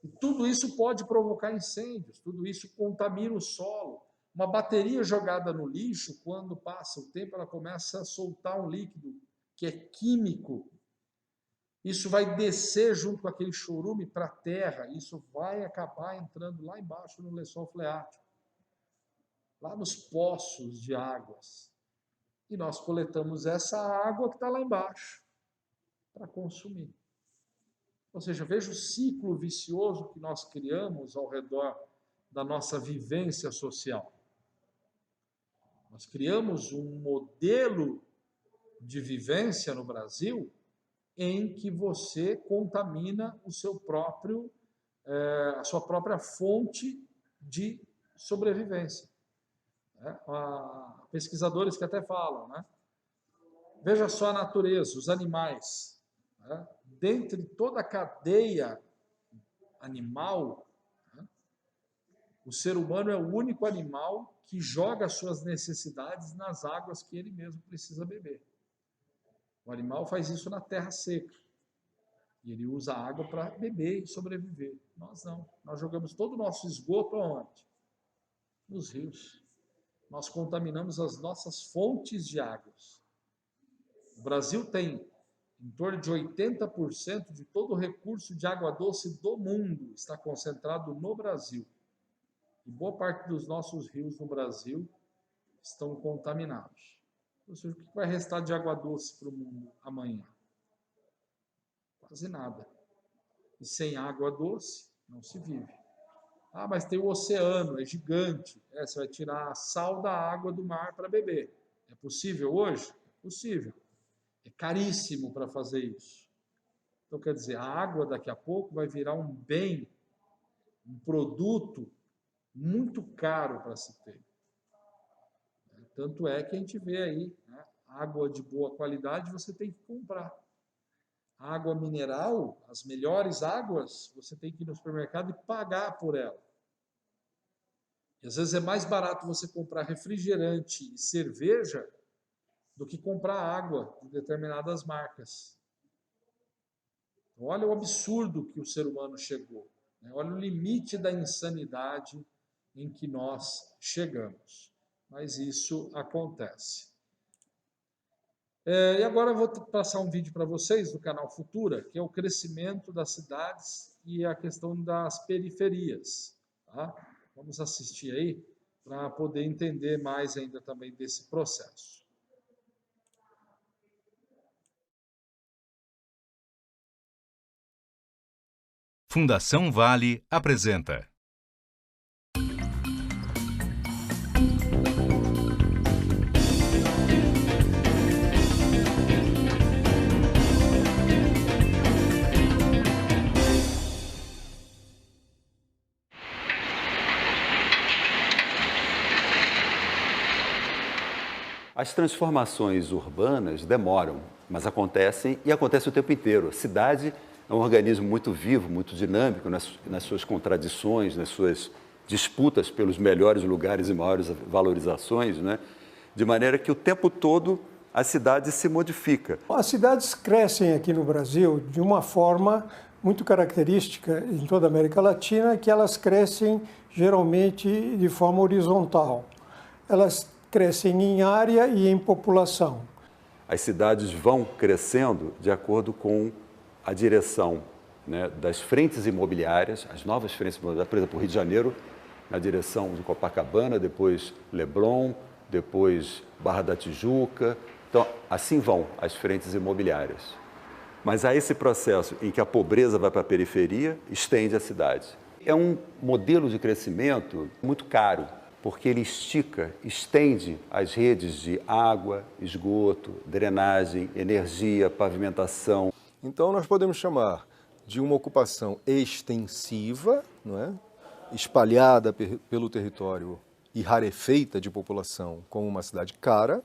e tudo isso pode provocar incêndios, tudo isso contamina o solo. Uma bateria jogada no lixo, quando passa o tempo, ela começa a soltar um líquido que é químico, Isso vai descer junto com aquele chorume para a terra, isso vai acabar entrando lá embaixo no lençol freático, lá nos poços de águas. E nós coletamos essa água que está lá embaixo para consumir. Ou seja, veja o ciclo vicioso que nós criamos ao redor da nossa vivência social. Nós criamos um modelo de vivência no Brasil em que você contamina o seu próprio, a sua própria fonte de sobrevivência. Há pesquisadores que até falam, né? Veja só a natureza, os animais. Né? Dentre toda a cadeia animal, né? O ser humano é o único animal que joga suas necessidades nas águas que ele mesmo precisa beber. O animal faz isso na terra seca. E ele usa a água para beber e sobreviver. Nós não. Nós jogamos todo o nosso esgoto aonde? Nos rios. Nós contaminamos as nossas fontes de águas. O Brasil tem em torno de 80% de todo o recurso de água doce do mundo está concentrado no Brasil. E boa parte dos nossos rios no Brasil estão contaminados. Ou seja, o que vai restar de água doce para o mundo amanhã? Quase nada. E sem água doce, não se vive. Ah, mas tem o oceano, é gigante. Você vai tirar a sal da água do mar para beber. É possível hoje? É possível. É caríssimo para fazer isso. Então, quer dizer, a água daqui a pouco vai virar um bem, um produto muito caro para se ter. Tanto é que a gente vê aí, né, água de boa qualidade você tem que comprar. A água mineral, as melhores águas, você tem que ir no supermercado e pagar por ela. E às vezes é mais barato você comprar refrigerante e cerveja do que comprar água de determinadas marcas. Então, olha o absurdo que o ser humano chegou. Né? Olha o limite da insanidade em que nós chegamos. Mas isso acontece. E agora eu vou passar um vídeo para vocês do canal Futura, que é o crescimento das cidades e a questão das periferias. Tá? Vamos assistir aí para poder entender mais ainda também desse processo. Fundação Vale apresenta. As transformações urbanas demoram, mas acontecem e acontecem o tempo inteiro. A cidade é um organismo muito vivo, muito dinâmico nas suas contradições, nas suas disputas pelos melhores lugares e maiores valorizações, né? De maneira que o tempo todo a cidade se modifica. As cidades crescem aqui no Brasil de uma forma muito característica em toda a América Latina, que elas crescem geralmente de forma horizontal. Elas crescem em área e em população. As cidades vão crescendo de acordo com a direção, né, das frentes imobiliárias, as novas frentes imobiliárias, por exemplo, o Rio de Janeiro, na direção de Copacabana, depois Leblon, depois Barra da Tijuca. Então, assim vão as frentes imobiliárias. Mas há esse processo em que a pobreza vai para a periferia, estende a cidade. É um modelo de crescimento muito caro, porque ele estica, estende as redes de água, esgoto, drenagem, energia, pavimentação. Então, nós podemos chamar de uma ocupação extensiva, não é? Espalhada pelo território e rarefeita de população, como uma cidade cara,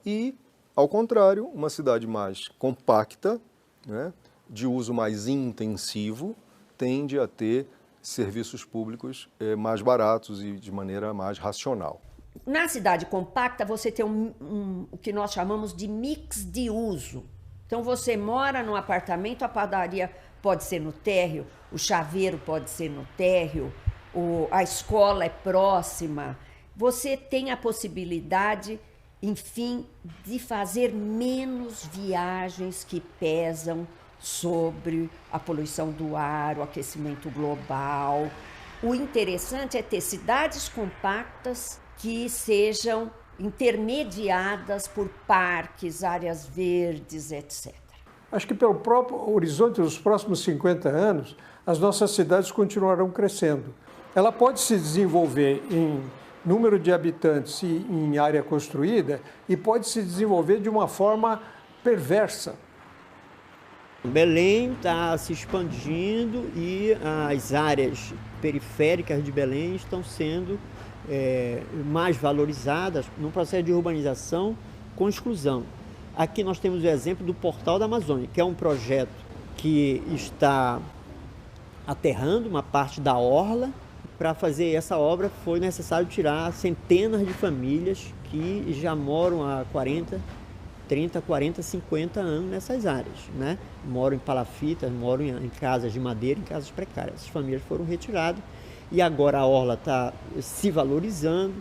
e, ao contrário, uma cidade mais compacta, né? De uso mais intensivo, tende a ter serviços públicos mais baratos e de maneira mais racional. Na cidade compacta, você tem o que nós chamamos de mix de uso. Então, você mora num apartamento, a padaria pode ser no térreo, o chaveiro pode ser no térreo, a escola é próxima. Você tem a possibilidade, enfim, de fazer menos viagens que pesam sobre a poluição do ar, o aquecimento global. O interessante é ter cidades compactas que sejam intermediadas por parques, áreas verdes, etc. Acho que pelo próprio horizonte dos próximos 50 anos, as nossas cidades continuarão crescendo. Ela pode se desenvolver em número de habitantes e em área construída e pode se desenvolver de uma forma perversa. Belém está se expandindo e as áreas periféricas de Belém estão sendo mais valorizadas no processo de urbanização com exclusão. Aqui nós temos o exemplo do Portal da Amazônia, que é um projeto que está aterrando uma parte da orla. Para fazer essa obra foi necessário tirar centenas de famílias que já moram há 30, 40, 50 anos nessas áreas, né? Moram em palafitas, moram em casas de madeira, em casas precárias. Essas famílias foram retiradas e agora a orla está se valorizando,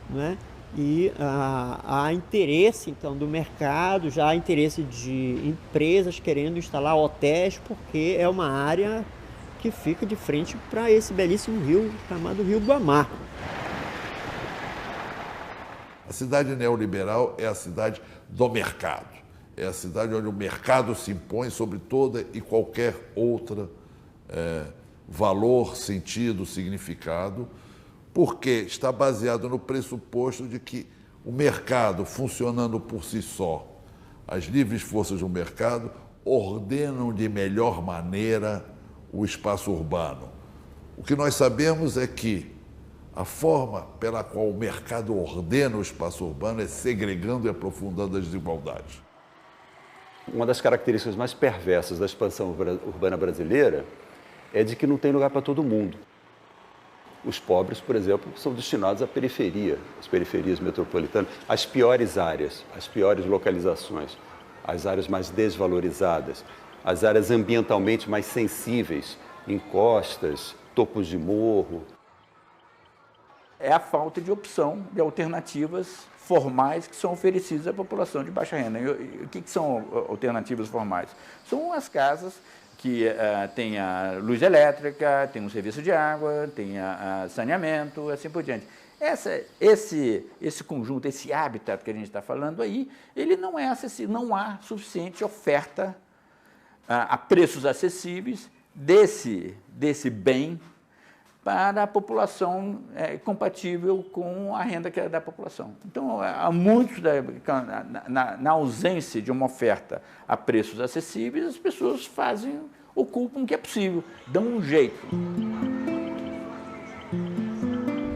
né? E há interesse, então, do mercado, já há interesse de empresas querendo instalar hotéis, porque é uma área que fica de frente para esse belíssimo rio chamado Rio Guamá. A cidade neoliberal é a cidade do mercado. É a cidade onde o mercado se impõe sobre toda e qualquer outra valor, sentido, significado, porque está baseado no pressuposto de que o mercado, funcionando por si só, as livres forças do mercado ordenam de melhor maneira o espaço urbano. O que nós sabemos é que a forma pela qual o mercado ordena o espaço urbano é segregando e aprofundando as desigualdades. Uma das características mais perversas da expansão urbana brasileira é de que não tem lugar para todo mundo. Os pobres, por exemplo, são destinados à periferia, às periferias metropolitanas, às piores áreas, às piores localizações, às áreas mais desvalorizadas, as áreas ambientalmente mais sensíveis, encostas, topos de morro. É a falta de opção de alternativas formais que são oferecidas à população de baixa renda. E o que são alternativas formais? São as casas que têm a luz elétrica, tem um serviço de água, tem a saneamento, assim por diante. Esse conjunto, esse habitat que a gente está falando aí, ele não é acessível, não há suficiente oferta a preços acessíveis desse bem para a população compatível com a renda que é da população. Então, há muitos, na ausência de uma oferta a preços acessíveis, as pessoas ocupam o que é possível, dão um jeito.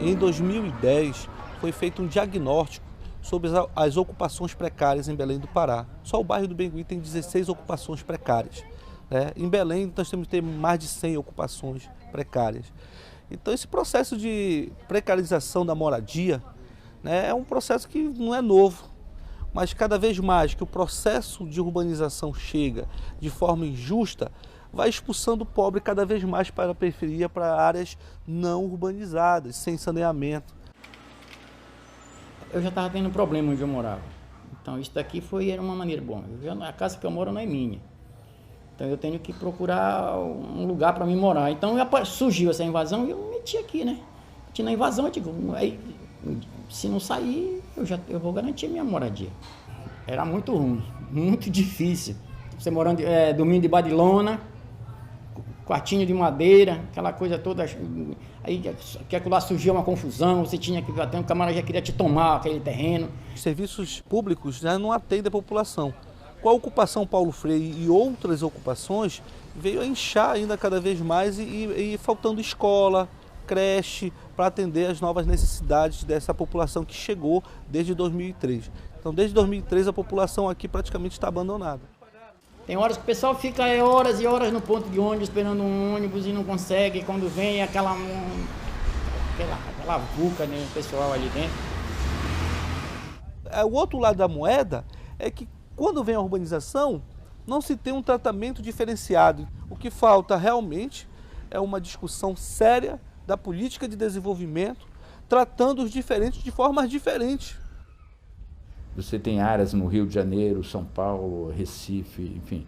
Em 2010, foi feito um diagnóstico sobre as ocupações precárias em Belém do Pará. Só o bairro do Bengui tem 16 ocupações precárias. Em Belém, nós temos que ter mais de 100 ocupações precárias. Então, esse processo de precarização da moradia, é um processo que não é novo, mas cada vez mais que o processo de urbanização chega de forma injusta, vai expulsando o pobre cada vez mais para a periferia, para áreas não urbanizadas, sem saneamento. Eu já estava tendo problema onde eu morava. Então, isso daqui era uma maneira boa. A casa que eu moro não é minha. Então, eu tenho que procurar um lugar para mim morar. Então, surgiu essa invasão e eu me meti aqui, né? Meti na invasão, eu digo, aí, se não sair, eu vou garantir minha moradia. Era muito ruim, muito difícil. Você morando, dormindo debaixo de lona, quartinho de madeira, aquela coisa toda. Aí que lá surgiu uma confusão, você tinha que bater, um camarada já queria te tomar aquele terreno. Os serviços públicos já não atendem a população. Com a ocupação Paulo Freire e outras ocupações, veio a inchar ainda cada vez mais e faltando escola, creche, para atender as novas necessidades dessa população que chegou desde 2003. Então, desde 2003, a população aqui praticamente está abandonada. Tem horas que o pessoal fica horas e horas no ponto de ônibus, esperando um ônibus e não consegue. Quando vem aquela vulca, né, o pessoal ali dentro. O outro lado da moeda é que quando vem a urbanização, não se tem um tratamento diferenciado. O que falta realmente é uma discussão séria da política de desenvolvimento, tratando os diferentes de formas diferentes. Você tem áreas no Rio de Janeiro, São Paulo, Recife, enfim,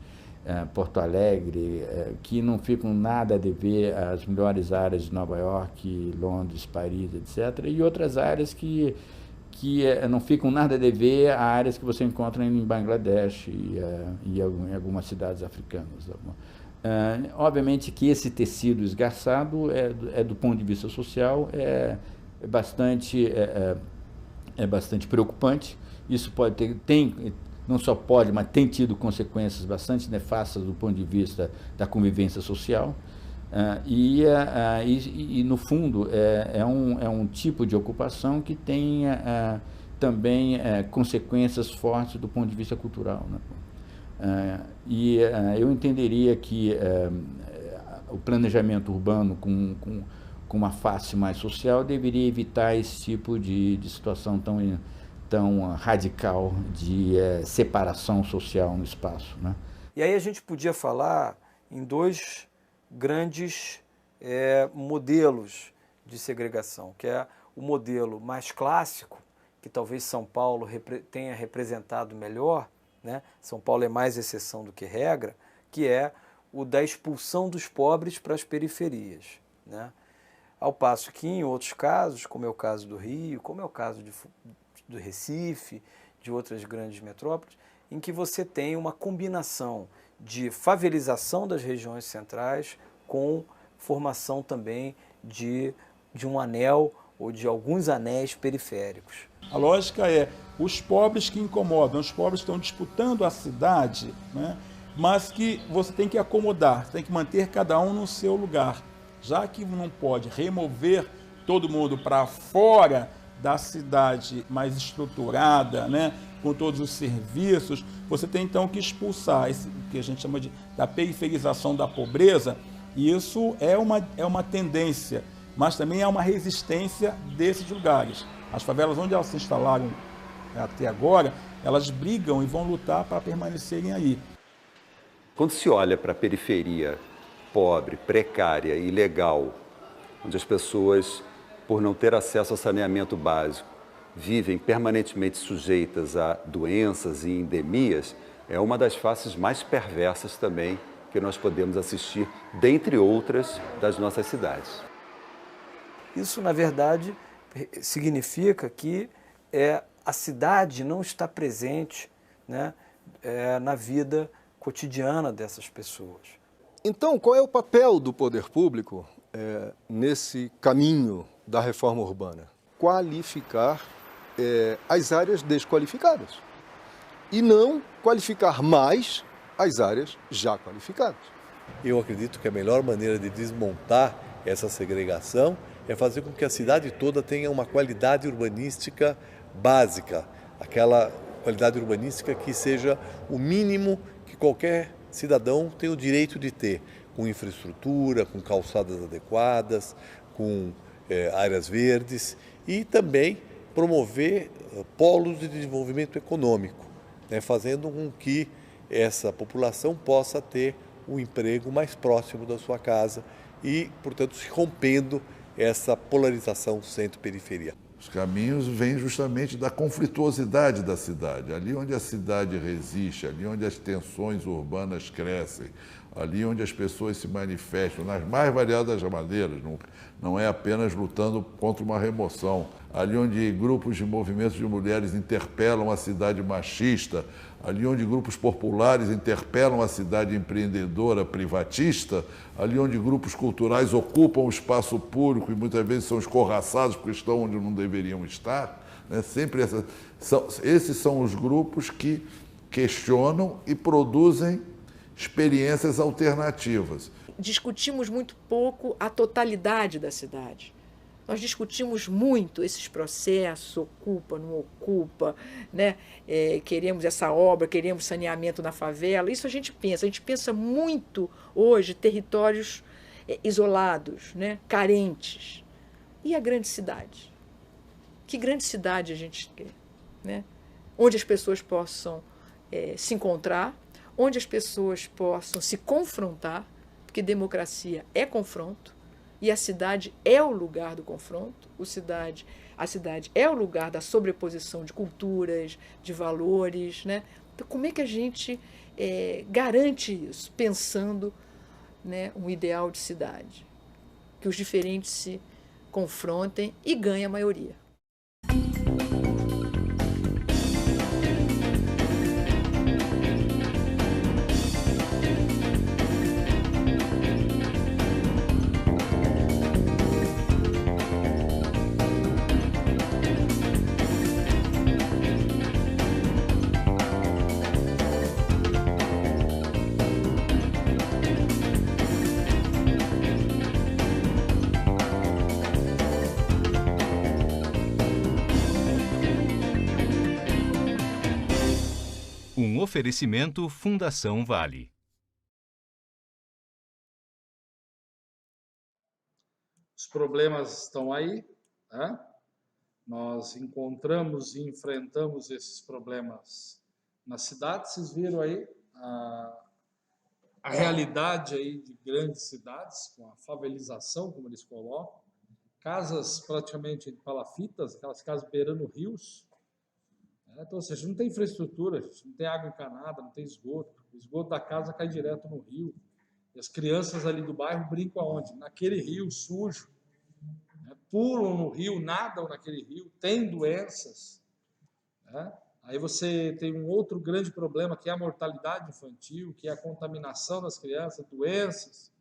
Porto Alegre, que não ficam nada a dever às melhores áreas de Nova York, Londres, Paris, etc., e outras áreas que não ficam nada a dever a áreas que você encontra em Bangladesh e em algumas cidades africanas. Obviamente que esse tecido esgarçado do ponto de vista social é bastante preocupante. Isso não só pode, mas tem tido consequências bastante nefastas do ponto de vista da convivência social. No fundo, é um tipo de ocupação que tem também consequências fortes do ponto de vista cultural, né? Eu entenderia que o planejamento urbano com uma face mais social deveria evitar esse tipo de situação tão radical de separação social no espaço, né? E aí a gente podia falar em dois grandes modelos de segregação, que é o modelo mais clássico, que talvez São Paulo tenha representado melhor, né? São Paulo é mais exceção do que regra, que é o da expulsão dos pobres para as periferias, né? Ao passo que em outros casos, como é o caso do Rio, como é o caso do Recife, de outras grandes metrópoles, em que você tem uma combinação de favelização das regiões centrais com formação também de um anel ou de alguns anéis periféricos. A lógica é os pobres que incomodam, os pobres que estão disputando a cidade, né? Mas que você tem que acomodar, tem que manter cada um no seu lugar. Já que não pode remover todo mundo para fora da cidade mais estruturada, né, com todos os serviços, você tem então que expulsar esse que a gente chama da periferização da pobreza, e isso é uma tendência, mas também é uma resistência desses lugares. As favelas onde elas se instalaram até agora, elas brigam e vão lutar para permanecerem aí. Quando se olha para a periferia pobre, precária, ilegal, onde as pessoas, por não ter acesso ao saneamento básico, vivem permanentemente sujeitas a doenças e endemias, é uma das faces mais perversas também que nós podemos assistir, dentre outras, das nossas cidades. Isso, na verdade, significa que a cidade não está presente, né, na vida cotidiana dessas pessoas. Então, qual é o papel do poder público nesse caminho da reforma urbana? Qualificar as áreas desqualificadas e não qualificar mais as áreas já qualificadas. Eu acredito que a melhor maneira de desmontar essa segregação é fazer com que a cidade toda tenha uma qualidade urbanística básica, aquela qualidade urbanística que seja o mínimo que qualquer cidadão tem o direito de ter, com infraestrutura, com calçadas adequadas, com áreas verdes e também promover polos de desenvolvimento econômico, né, fazendo com que essa população possa ter um emprego mais próximo da sua casa e, portanto, se rompendo essa polarização centro-periferia. Os caminhos vêm justamente da conflituosidade da cidade. Ali onde a cidade resiste, ali onde as tensões urbanas crescem, ali onde as pessoas se manifestam nas mais variadas maneiras, não é apenas lutando contra uma remoção, ali onde grupos de movimentos de mulheres interpelam a cidade machista, ali onde grupos populares interpelam a cidade empreendedora privatista, ali onde grupos culturais ocupam o espaço público e muitas vezes são escorraçados porque estão onde não deveriam estar, né? Esses são os grupos que questionam e produzem experiências alternativas. Discutimos muito pouco a totalidade da cidade. Nós discutimos muito esses processos, ocupa, não ocupa, né? Queremos essa obra, queremos saneamento na favela. Isso a gente pensa muito hoje territórios isolados, né? Carentes. E a grande cidade? Que grande cidade a gente quer, né? Onde as pessoas possam se encontrar, onde as pessoas possam se confrontar, porque democracia é confronto, e a cidade é o lugar do confronto, a cidade é o lugar da sobreposição de culturas, de valores, né? Então, como é que a gente garante isso, pensando, né, um ideal de cidade? Que os diferentes se confrontem e ganhem a maioria. Um oferecimento Fundação Vale. Os problemas estão aí, né? Nós encontramos e enfrentamos esses problemas na cidade. Vocês viram aí a realidade aí de grandes cidades, com a favelização, como eles colocam, casas praticamente de palafitas, aquelas casas beirando rios. Então, ou seja, não tem infraestrutura, não tem água encanada, não tem esgoto. O esgoto da casa cai direto no rio. E as crianças ali do bairro brincam aonde? Naquele rio sujo. Pulam no rio, nadam naquele rio, têm doenças. Aí você tem um outro grande problema, que é a mortalidade infantil, que é a contaminação das crianças, doenças.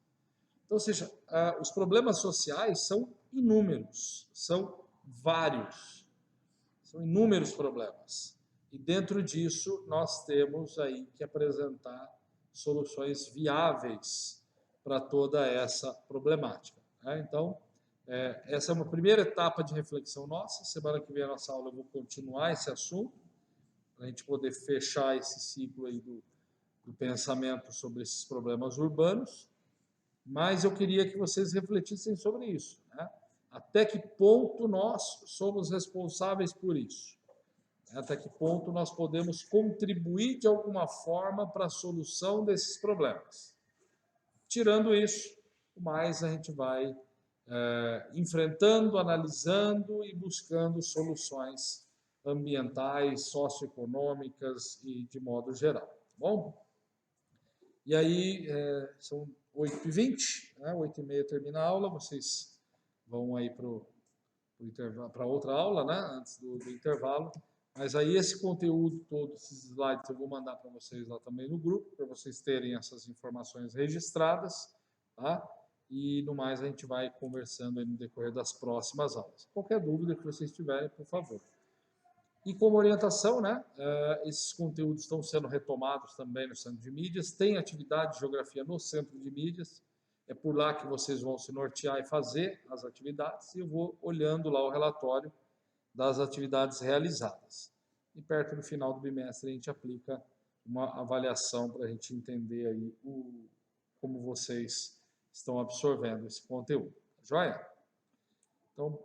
Então, ou seja, os problemas sociais são inúmeros, são vários. São inúmeros problemas. E dentro disso, nós temos aí que apresentar soluções viáveis para toda essa problemática. Então, essa é uma primeira etapa de reflexão nossa. Semana que vem, a nossa aula, eu vou continuar esse assunto, para a gente poder fechar esse ciclo aí do pensamento sobre esses problemas urbanos. Mas eu queria que vocês refletissem sobre isso, né? Até que ponto nós somos responsáveis por isso? Até que ponto nós podemos contribuir de alguma forma para a solução desses problemas? Tirando isso, mais a gente vai enfrentando, analisando e buscando soluções ambientais, socioeconômicas e de modo geral. Tá bom? E aí, são 8h20, né? 8h30 termina a aula, vocês vão aí para outra aula, né? Antes do intervalo. Mas aí esse conteúdo todo, esses slides, eu vou mandar para vocês lá também no grupo, para vocês terem essas informações registradas, tá? E no mais a gente vai conversando aí no decorrer das próximas aulas. Qualquer dúvida que vocês tiverem, por favor. E como orientação, né? Esses conteúdos estão sendo retomados também no Centro de Mídias, tem atividade de geografia no Centro de Mídias, é por lá que vocês vão se nortear e fazer as atividades, e eu vou olhando lá o relatório das atividades realizadas. E perto do final do bimestre a gente aplica uma avaliação para a gente entender aí como vocês estão absorvendo esse conteúdo. Joia? Então,